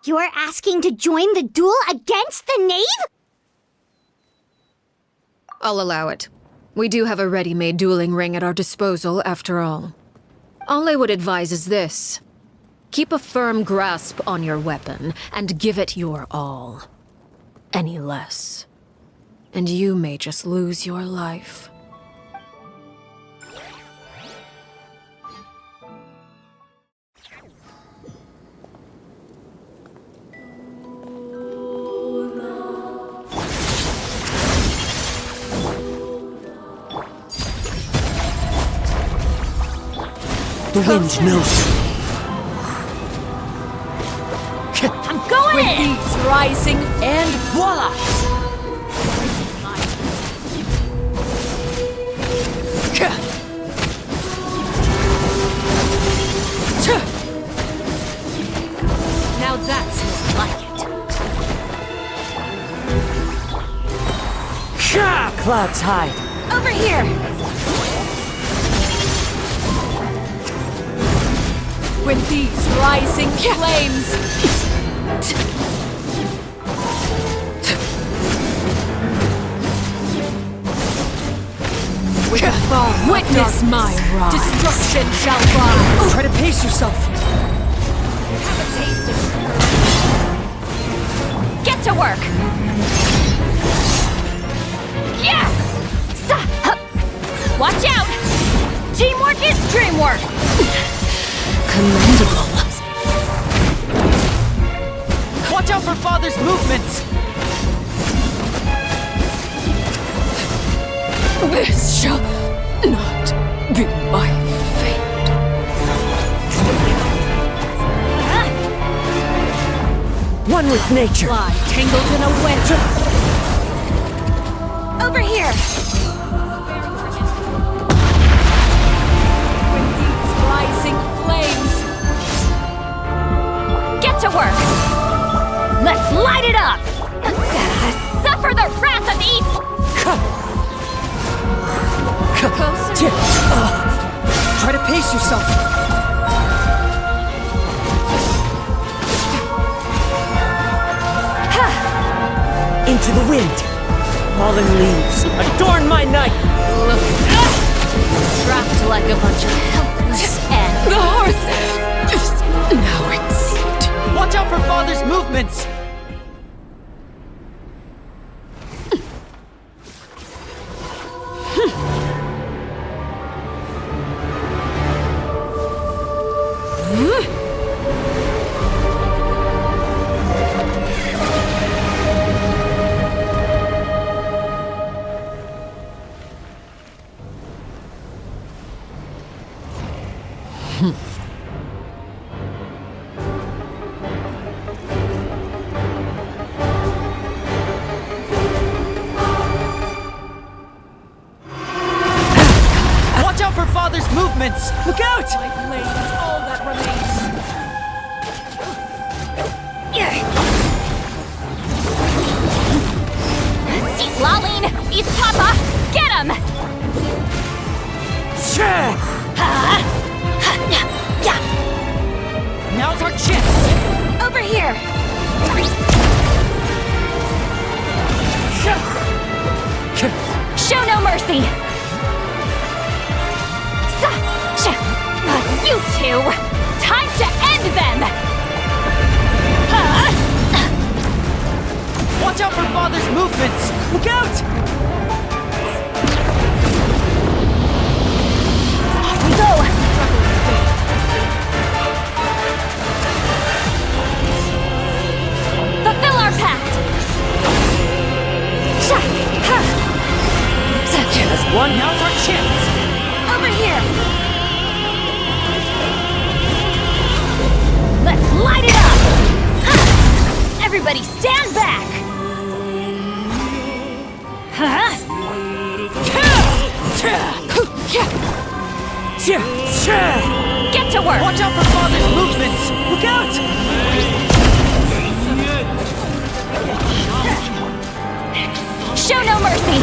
You're asking to join the duel against the knave? I'll allow it. We do have a ready-made dueling ring at our disposal, after all. All I would advise is this. Keep a firm grasp on your weapon, and give it your all. Any less, and you may just lose your life. The wind knows. I'm going With in! these rising, and voila! Now that's more like it. Clouds hide. Over here! With these rising flames. With the fall, witness my rise. Destruction shall rise. Try to pace yourself. Have a taste of Get to work! Yeah! Watch out! Teamwork is dreamwork! Commendable. Watch out for Father's movements! This shall not be my fate. One with nature. Fly tangled in a web. Over here! With these rising flames. Get to work! Let's light it up! Suffer the wrath of Ignis! Try to pace yourself. Into the wind. Fallen leaves adorn my night. Trapped like a bunch of helpless ants. The hearth! Now it's it. Watch out for Father's movements! Watch out for Father's movements! Look out! My blade is all that remains. See, Laline! He's Papa! Get him! Now's our chance! Over here! Show no mercy! You two! Time to end them! Watch out for Father's movements! Look out! Off we go! Fulfill our pact! As one, now's our chance! Over here! Let's light it up! Everybody stand back! Get to work! Watch out for Father's movements! Look out! Show no mercy!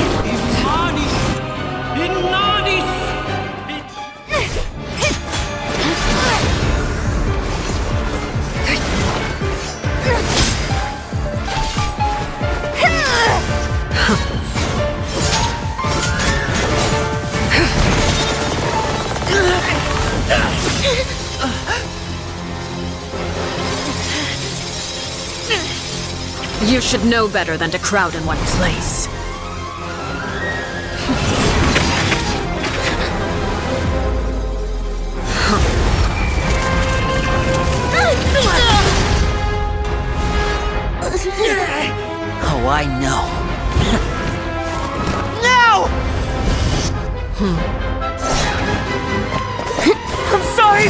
You should know better than to crowd in one place. Oh, I know. No! I'm sorry!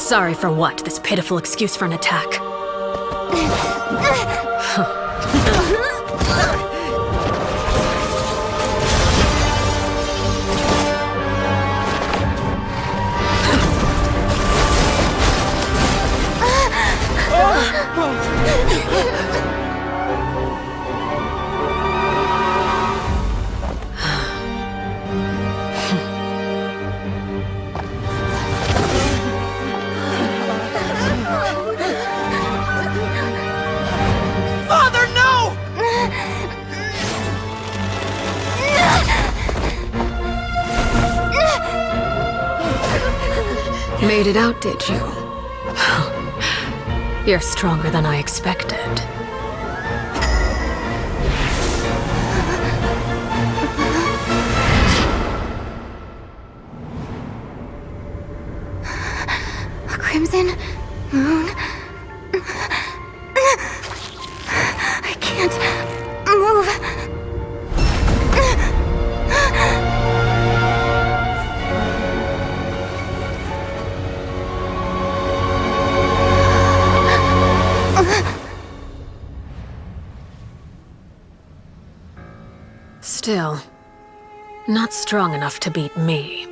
Sorry for what? This pitiful excuse for an attack. Father, no! Made it out, did you? You're stronger than I expected. A crimson moon. I can't move. Still, not strong enough to beat me.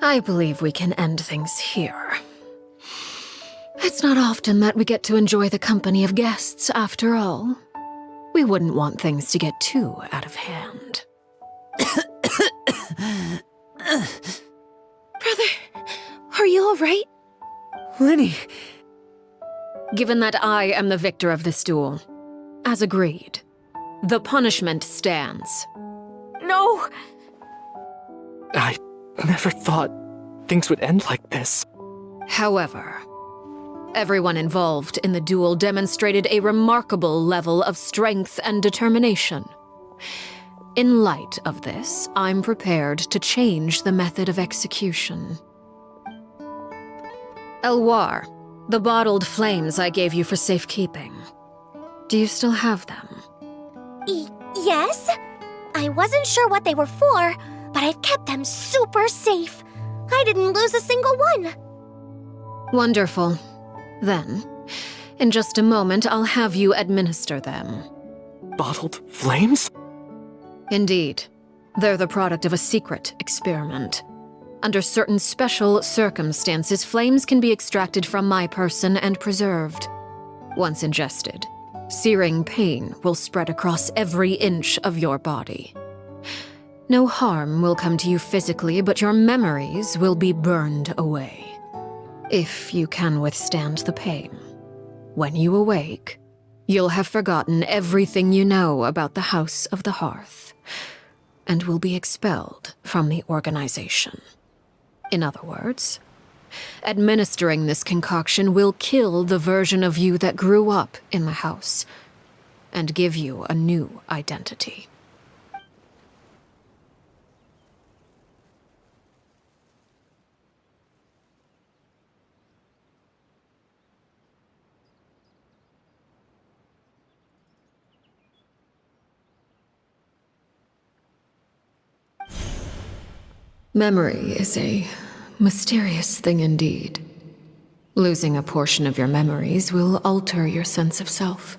I believe we can end things here. It's not often that we get to enjoy the company of guests, after all. We wouldn't want things to get too out of hand. Brother, are you all right? Lenny! Given that I am the victor of this duel, as agreed, the punishment stands. No! I never thought things would end like this. However, everyone involved in the duel demonstrated a remarkable level of strength and determination. In light of this, I'm prepared to change the method of execution. Elwar, the bottled flames I gave you for safekeeping. Do you still have them? Yes? I wasn't sure what they were for, but I've kept them super safe. I didn't lose a single one. Wonderful. Then, in just a moment, I'll have you administer them. Bottled flames? Indeed. They're the product of a secret experiment. Under certain special circumstances, flames can be extracted from my person and preserved. Once ingested, searing pain will spread across every inch of your body. No harm will come to you physically, but your memories will be burned away. If you can withstand the pain. When you awake, you'll have forgotten everything you know about the House of the Hearth, and will be expelled from the organization. In other words, administering this concoction will kill the version of you that grew up in the house, and give you a new identity. Memory is a mysterious thing indeed. Losing a portion of your memories will alter your sense of self.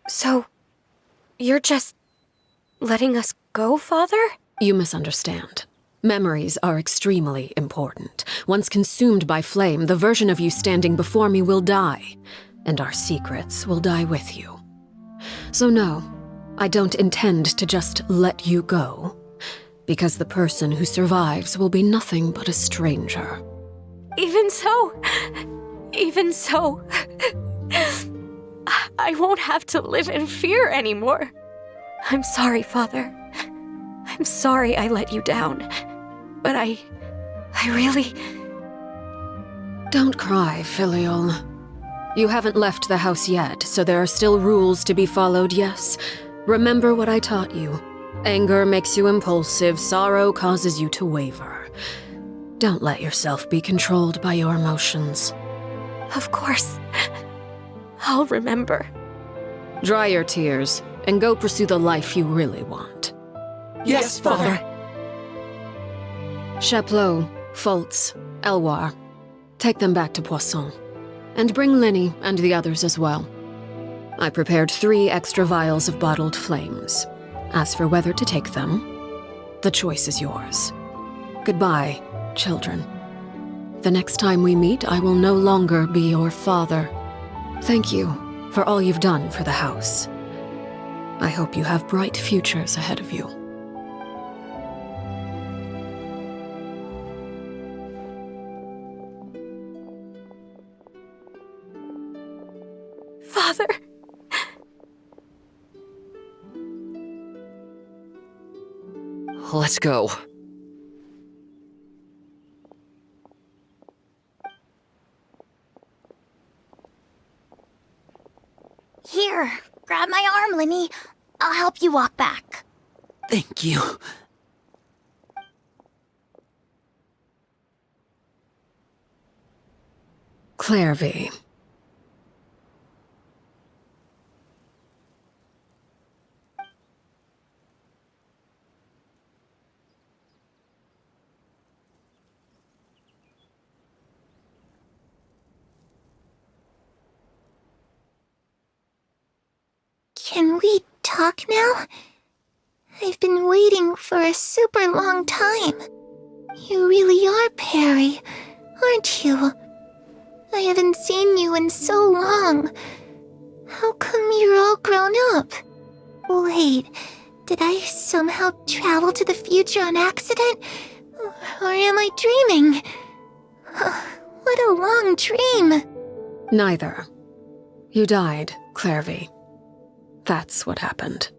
So, you're just letting us go, Father? You misunderstand. Memories are extremely important. Once consumed by flame, the version of you standing before me will die, and our secrets will die with you. So no, I don't intend to just let you go, because the person who survives will be nothing but a stranger. Even so, Even so, I won't have to live in fear anymore. I'm sorry, Father. I'm sorry I let you down. But I really... Don't cry, Filial. You haven't left the house yet, so there are still rules to be followed, yes. Remember what I taught you. Anger makes you impulsive, sorrow causes you to waver. Don't let yourself be controlled by your emotions. Of course. I'll remember. Dry your tears, and go pursue the life you really want. Yes, Father. Chaplot, Foltz, Elwar. Take them back to Poisson. And bring Linny and the others as well. I prepared 3 extra vials of bottled flames. As for whether to take them, the choice is yours. Goodbye, children. The next time we meet, I will no longer be your father. Thank you for all you've done for the house. I hope you have bright futures ahead of you. Father. Let's go. Here, grab my arm, Linny. I'll help you walk back. Thank you. Clairvy. Can we talk now? I've been waiting for a super long time. You really are Perry, aren't you? I haven't seen you in so long. How come you're all grown up? Wait, did I somehow travel to the future on accident? Or am I dreaming? What a long dream. Neither. You died, Clairvy. That's what happened.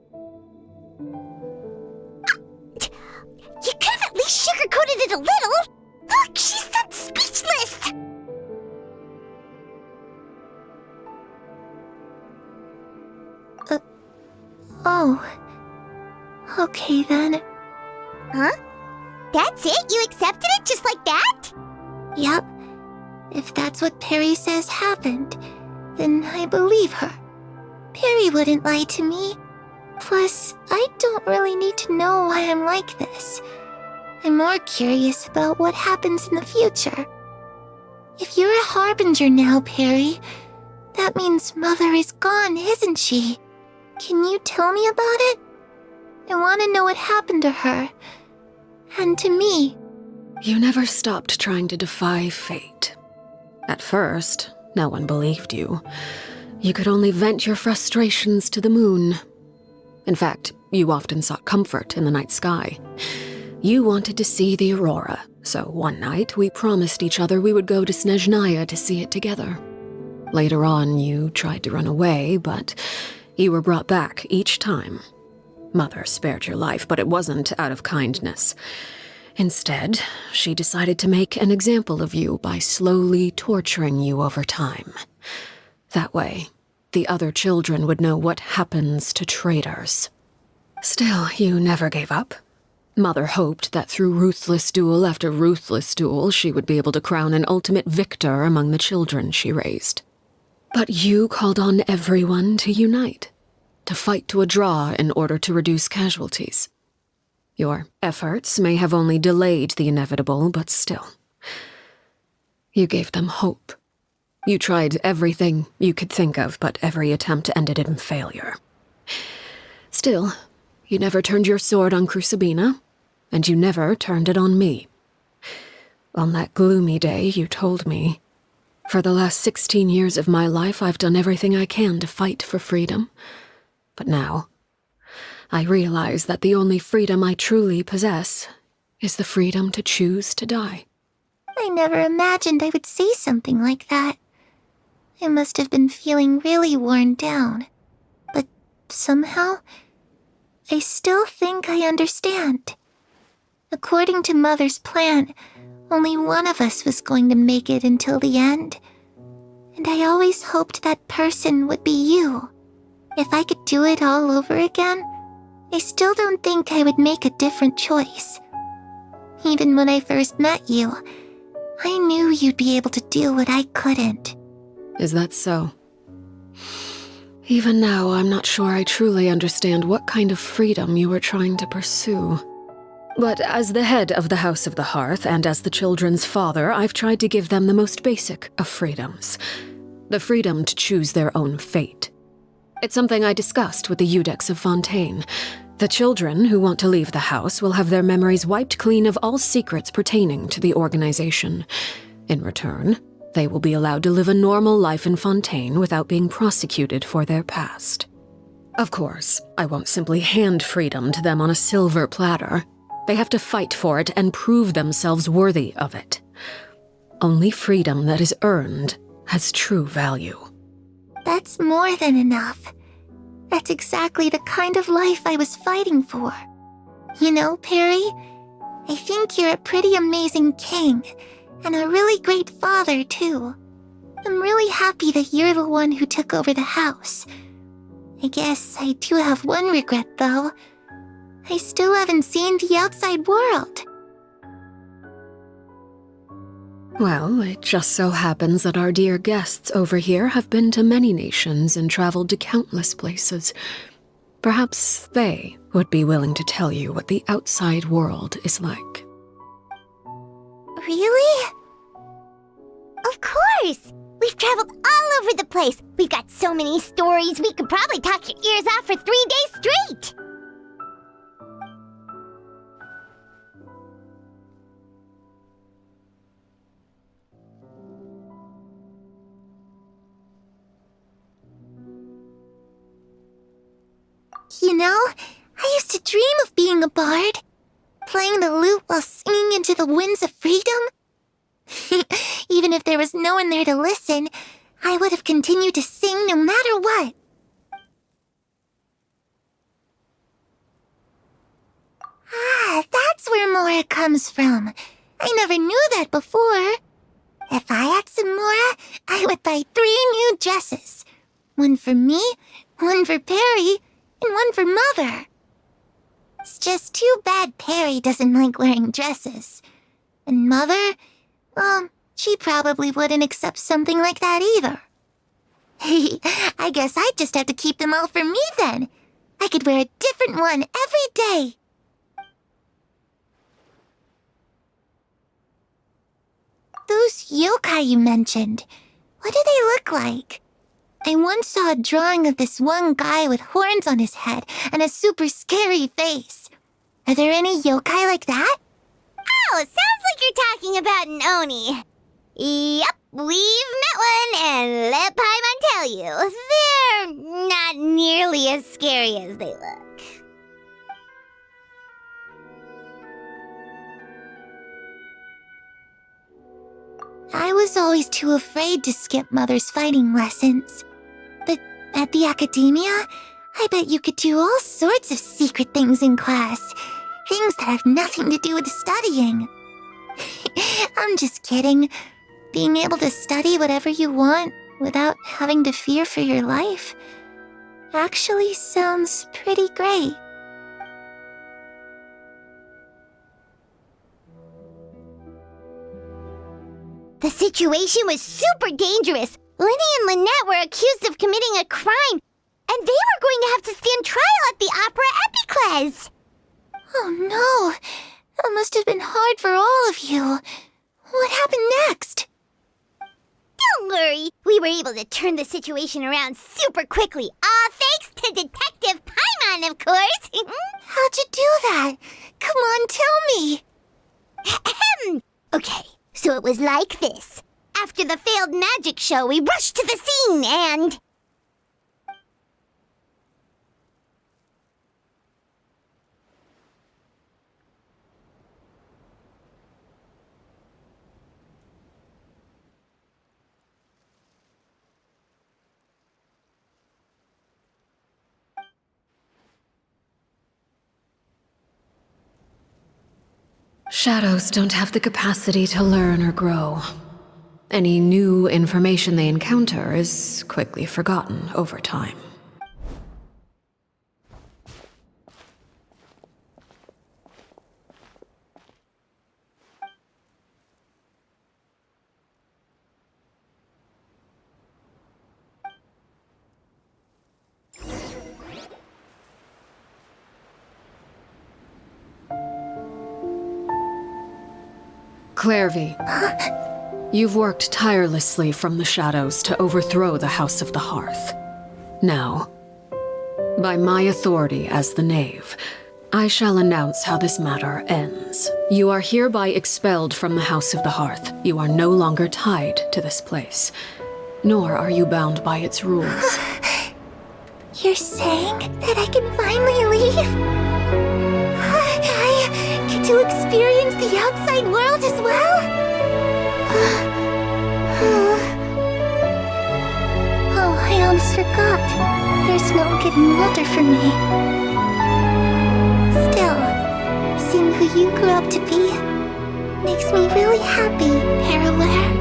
You could have at least sugarcoated it a little. Look, she's done speechless. Oh. Okay then. Huh? That's it? You accepted it just like that? Yep. If that's what Perry says happened, then I believe her. Perry wouldn't lie to me. Plus, I don't really need to know why I'm like this. I'm more curious about what happens in the future. If you're a harbinger now, Perry, that means Mother is gone, isn't she? Can you tell me about it? I want to know what happened to her. And to me. You never stopped trying to defy fate. At first, no one believed you. You could only vent your frustrations to the moon. In fact, you often sought comfort in the night sky. You wanted to see the aurora, so one night we promised each other we would go to Snezhnaya to see it together. Later on, you tried to run away, but you were brought back each time. Mother spared your life, but it wasn't out of kindness. Instead, she decided to make an example of you by slowly torturing you over time. That way, the other children would know what happens to traitors. Still, you never gave up. Mother hoped that through ruthless duel after ruthless duel, she would be able to crown an ultimate victor among the children she raised. But you called on everyone to unite, to fight to a draw in order to reduce casualties. Your efforts may have only delayed the inevitable, but still. You gave them hope. You tried everything you could think of, but every attempt ended in failure. Still, you never turned your sword on Crucibina, and you never turned it on me. On that gloomy day, you told me, "For the last 16 years of my life, I've done everything I can to fight for freedom. But now, I realize that the only freedom I truly possess is the freedom to choose to die." I never imagined I would say something like that. I must have been feeling really worn down. But somehow, I still think I understand. According to Mother's plan, only one of us was going to make it until the end. And I always hoped that person would be you. If I could do it all over again, I still don't think I would make a different choice. Even when I first met you, I knew you'd be able to do what I couldn't. Is that so? Even now, I'm not sure I truly understand what kind of freedom you were trying to pursue. But as the head of the House of the Hearth and as the children's father, I've tried to give them the most basic of freedoms. The freedom to choose their own fate. It's something I discussed with the Iudex of Fontaine. The children who want to leave the house will have their memories wiped clean of all secrets pertaining to the organization. In return, they will be allowed to live a normal life in Fontaine without being prosecuted for their past. Of course, I won't simply hand freedom to them on a silver platter. They have to fight for it and prove themselves worthy of it. Only freedom that is earned has true value. That's more than enough. That's exactly the kind of life I was fighting for. You know, Perry, I think you're a pretty amazing king, and a really great father, too. I'm really happy that you're the one who took over the house. I guess I do have one regret, though. I still haven't seen the outside world. Well, it just so happens that our dear guests over here have been to many nations and traveled to countless places. Perhaps they would be willing to tell you what the outside world is like. Really? Of course! We've traveled all over the place. We've got so many stories, we could probably talk your ears off for 3 days straight. You know, I used to dream of being a bard. Playing the lute while singing into the winds of freedom. Even if there was no one there to listen, I would have continued to sing no matter what. Ah, that's where Mora comes from. I never knew that before. If I had some Mora, I would buy 3 new dresses. One for me, one for Perry, and one for Mother. It's just too bad Perry doesn't like wearing dresses. And Mother, well, she probably wouldn't accept something like that either. I guess I'd just have to keep them all for me then. I could wear a different one every day. Those yokai you mentioned, what do they look like? I once saw a drawing of this one guy with horns on his head and a super scary face. Are there any yokai like that? Oh, sounds like you're talking about an Oni. Yep, we've met one, and let Paimon tell you, they're not nearly as scary as they look. I was always too afraid to skip Mother's fighting lessons. But at the academia, I bet you could do all sorts of secret things in class. Things that have nothing to do with studying. I'm just kidding. Being able to study whatever you want without having to fear for your life actually sounds pretty great. The situation was super dangerous. Lenny and Lynette were accused of committing a crime, and they were going to have to stand trial at the Opera Epicles. Oh no, that must have been hard for all of you. What happened next? Don't worry, we were able to turn the situation around super quickly, all thanks to Detective Paimon, of course. How'd you do that? Come on, tell me. Okay, so it was like this. After the failed magic show, we rushed to the scene and... Shadows don't have the capacity to learn or grow. Any new information they encounter is quickly forgotten over time. Clairvy, you've worked tirelessly from the shadows to overthrow the House of the Hearth. Now, by my authority as the Knave, I shall announce how this matter ends. You are hereby expelled from the House of the Hearth. You are no longer tied to this place, nor are you bound by its rules. You're saying that I can finally leave? I get to experience the outside world as well? Oh, I almost forgot. There's no getting older for me. Still, seeing who you grew up to be makes me really happy, Parallare.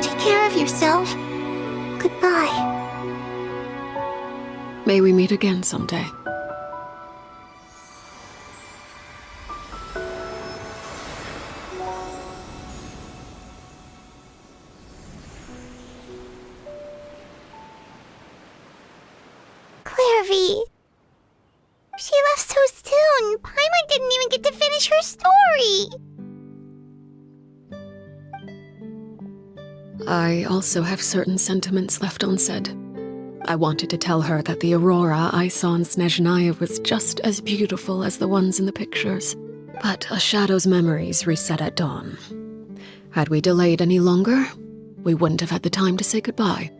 Take care of yourself. Goodbye. May we meet again someday. Clairvy. She left so soon. Paimon didn't even get to finish her story. I also have certain sentiments left unsaid. I wanted to tell her that the aurora I saw in Snezhnaya was just as beautiful as the ones in the pictures. But a shadow's memories reset at dawn. Had we delayed any longer, we wouldn't have had the time to say goodbye.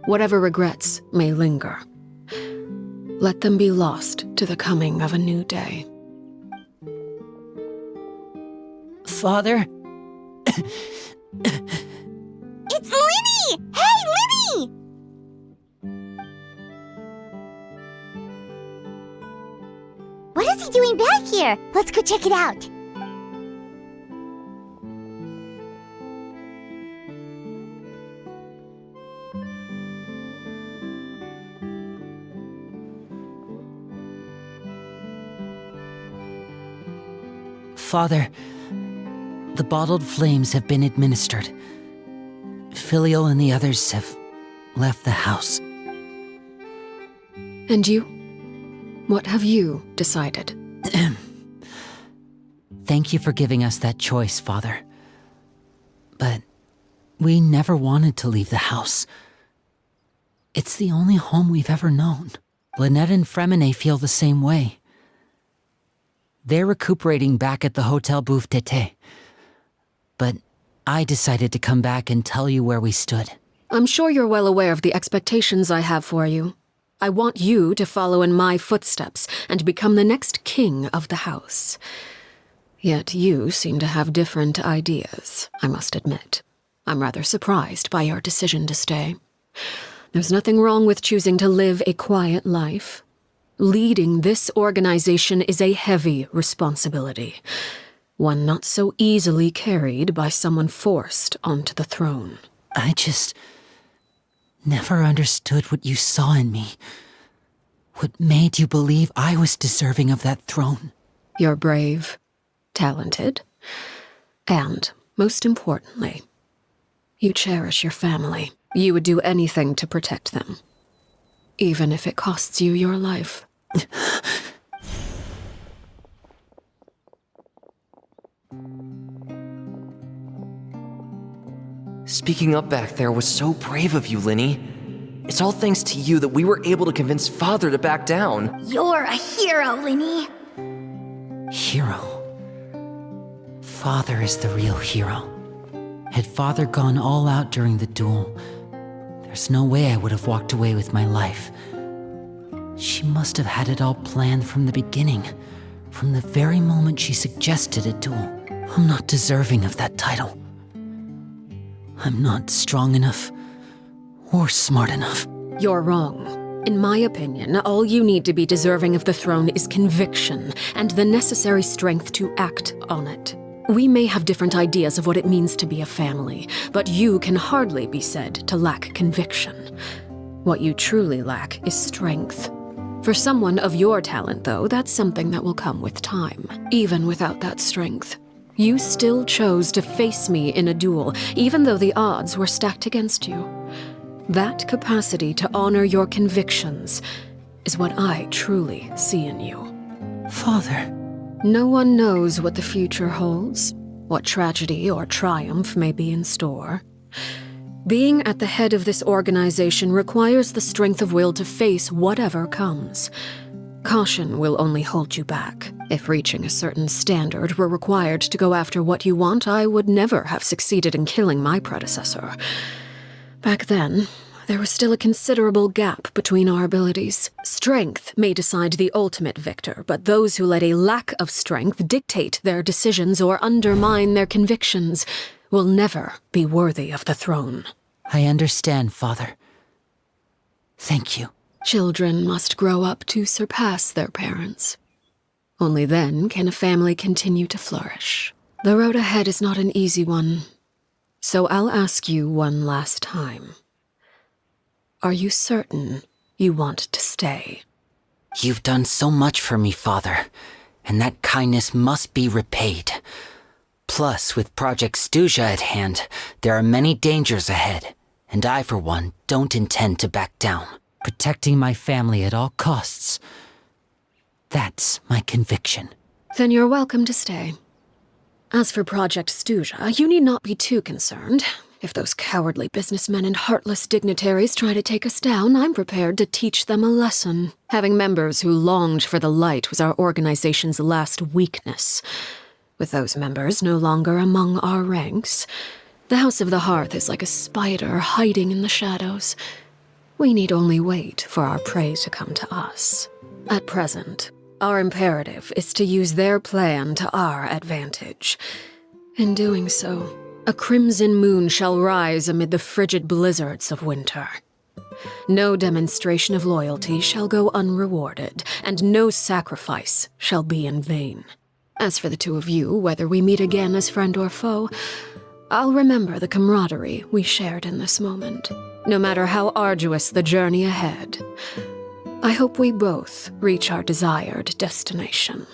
Whatever regrets may linger, let them be lost to the coming of a new day. Father? It's Linny! Hey, Linny! What is he doing back here? Let's go check it out. Father, the bottled flames have been administered. Filial and the others have left the house. And you? What have you decided? Thank you for giving us that choice, Father. But we never wanted to leave the house. It's the only home we've ever known. Lynette and Fremine feel the same way. They're recuperating back at the Hotel Bouffe Tété. But I decided to come back and tell you where we stood. I'm sure you're well aware of the expectations I have for you. I want you to follow in my footsteps and become the next king of the house. Yet you seem to have different ideas, I must admit. I'm rather surprised by your decision to stay. There's nothing wrong with choosing to live a quiet life. Leading this organization is a heavy responsibility, one not so easily carried by someone forced onto the throne. I just never understood what you saw in me. What made you believe I was deserving of that throne? You're brave, talented, and, most importantly, you cherish your family. You would do anything to protect them, even if it costs you your life. Speaking up back there was so brave of you, Linny. It's all thanks to you that we were able to convince Father to back down. You're a hero, Linny. Hero? Father is the real hero. Had Father gone all out during the duel, there's no way I would have walked away with my life. She must have had it all planned from the beginning, from the very moment she suggested a duel. I'm not deserving of that title. I'm not strong enough or smart enough. You're wrong. In my opinion, all you need to be deserving of the throne is conviction and the necessary strength to act on it. We may have different ideas of what it means to be a family, but you can hardly be said to lack conviction. What you truly lack is strength. For someone of your talent, though, that's something that will come with time. Even without that strength, you still chose to face me in a duel, even though the odds were stacked against you. That capacity to honor your convictions is what I truly see in you. Father. No one knows what the future holds, what tragedy or triumph may be in store. Being at the head of this organization requires the strength of will to face whatever comes. Caution will only hold you back. If reaching a certain standard were required to go after what you want, I would never have succeeded in killing my predecessor. Back then, there was still a considerable gap between our abilities. Strength may decide the ultimate victor, but those who let a lack of strength dictate their decisions or undermine their convictions will never be worthy of the throne. I understand, Father. Thank you. Children must grow up to surpass their parents. Only then can a family continue to flourish. The road ahead is not an easy one. So I'll ask you one last time. Are you certain you want to stay? You've done so much for me, Father, and that kindness must be repaid. Plus, with Project Stuja at hand, there are many dangers ahead, and I, for one, don't intend to back down. Protecting my family at all costs. That's my conviction. Then you're welcome to stay. As for Project Stuja, you need not be too concerned. If those cowardly businessmen and heartless dignitaries try to take us down, I'm prepared to teach them a lesson. Having members who longed for the light was our organization's last weakness. With those members no longer among our ranks, the House of the Hearth is like a spider hiding in the shadows. We need only wait for our prey to come to us. At present, our imperative is to use their plan to our advantage. In doing so, a crimson moon shall rise amid the frigid blizzards of winter. No demonstration of loyalty shall go unrewarded, and no sacrifice shall be in vain. As for the two of you, whether we meet again as friend or foe, I'll remember the camaraderie we shared in this moment, no matter how arduous the journey ahead. I hope we both reach our desired destination.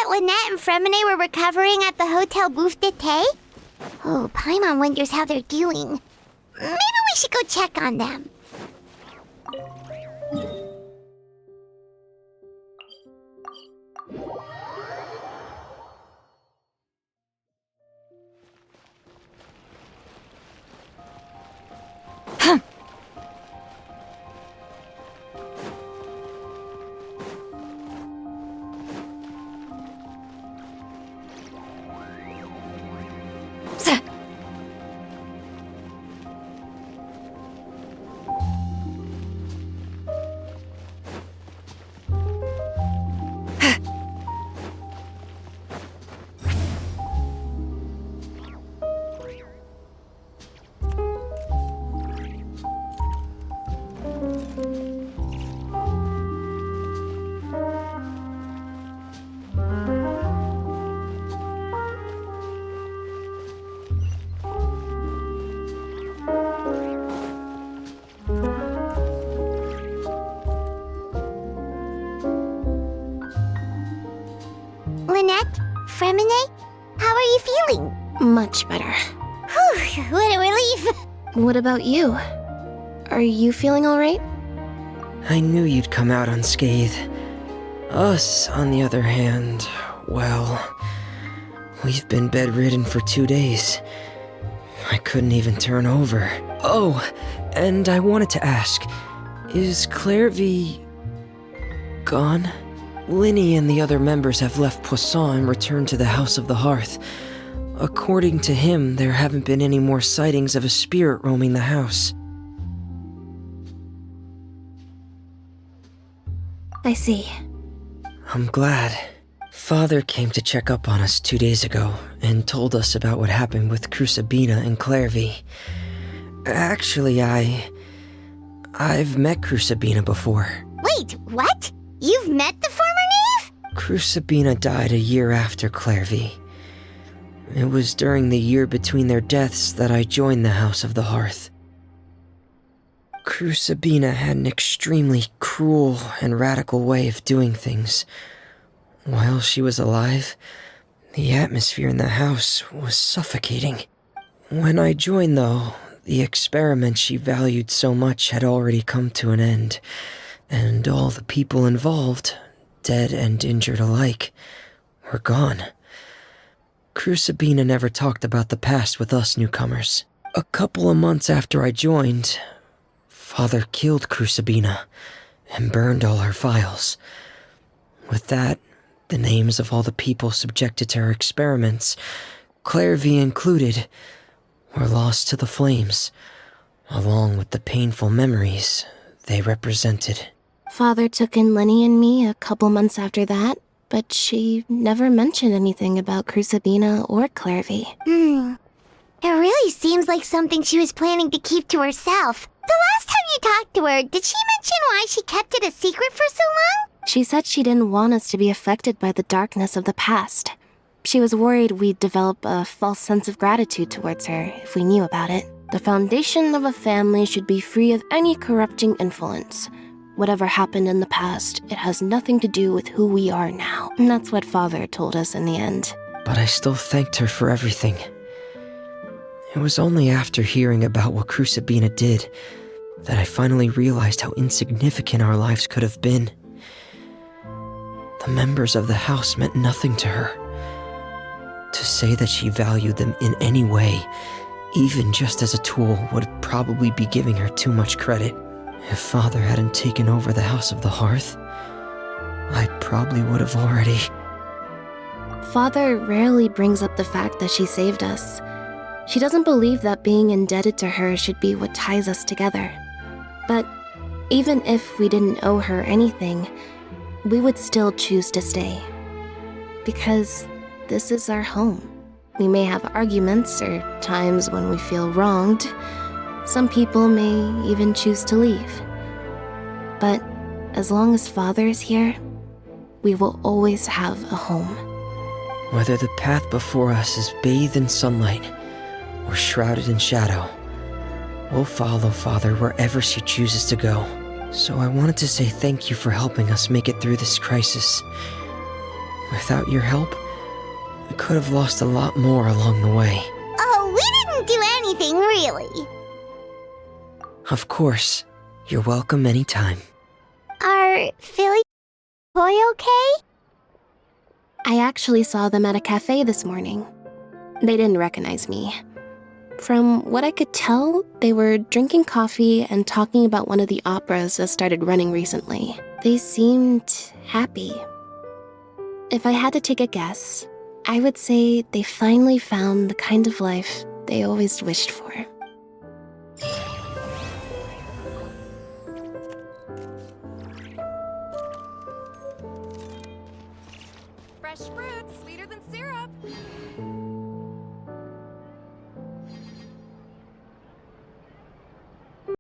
Lynette and Fremine were recovering at the Hotel Bouffe d'été? Oh, Paimon wonders how they're doing. Maybe we should go check on them. Lynette? Fremine? How are you feeling? Much better. Whew, what a relief! What about you? Are you feeling alright? I knew you'd come out unscathed. Us, on the other hand, well, we've been bedridden for 2 days. I couldn't even turn over. Oh, and I wanted to ask, is Claire V gone? Linny and the other members have left Poisson and returned to the House of the Hearth. According to him, there haven't been any more sightings of a spirit roaming the house. I see. I'm glad. Father came to check up on us 2 days ago and told us about what happened with Crucibina and Clairvy. Actually, I've met Crucibina before. Wait, what? You've met the former knave? Crucibina died a year after Clairvy. It was during the year between their deaths that I joined the House of the Hearth. Crucibina had an extremely cruel and radical way of doing things. While she was alive, the atmosphere in the house was suffocating. When I joined, though, the experiment she valued so much had already come to an end, and all the people involved, dead and injured alike, were gone. Crucibina never talked about the past with us newcomers. A couple of months after I joined, Father killed Crucibina and burned all her files. With that, the names of all the people subjected to her experiments, Clairvy included, were lost to the flames, along with the painful memories they represented. Father took in Lenny and me a couple months after that, but she never mentioned anything about Crucibina or Clairvy. It really seems like something she was planning to keep to herself. The last time you talked to her, did she mention why she kept it a secret for so long? She said she didn't want us to be affected by the darkness of the past. She was worried we'd develop a false sense of gratitude towards her if we knew about it. The foundation of a family should be free of any corrupting influence. Whatever happened in the past, it has nothing to do with who we are now. And that's what Father told us in the end. But I still thanked her for everything. It was only after hearing about what Crucibina did that I finally realized how insignificant our lives could have been. The members of the house meant nothing to her. To say that she valued them in any way, even just as a tool, would probably be giving her too much credit. If Father hadn't taken over the House of the Hearth, I probably would have already... Father rarely brings up the fact that she saved us. She doesn't believe that being indebted to her should be what ties us together. But even if we didn't owe her anything, we would still choose to stay. Because this is our home. We may have arguments or times when we feel wronged. Some people may even choose to leave. But as long as Father is here, we will always have a home. Whether the path before us is bathed in sunlight or shrouded in shadow, we'll follow Father wherever she chooses to go. So I wanted to say thank you for helping us make it through this crisis. Without your help, I could have lost a lot more along the way. Oh, we didn't do anything, really. Of course. You're welcome anytime. Are Philly and Toy okay? I actually saw them at a cafe this morning. They didn't recognize me. From what I could tell, they were drinking coffee and talking about one of the operas that started running recently. They seemed happy. If I had to take a guess, I would say they finally found the kind of life they always wished for. Fresh fruit, sweeter than syrup.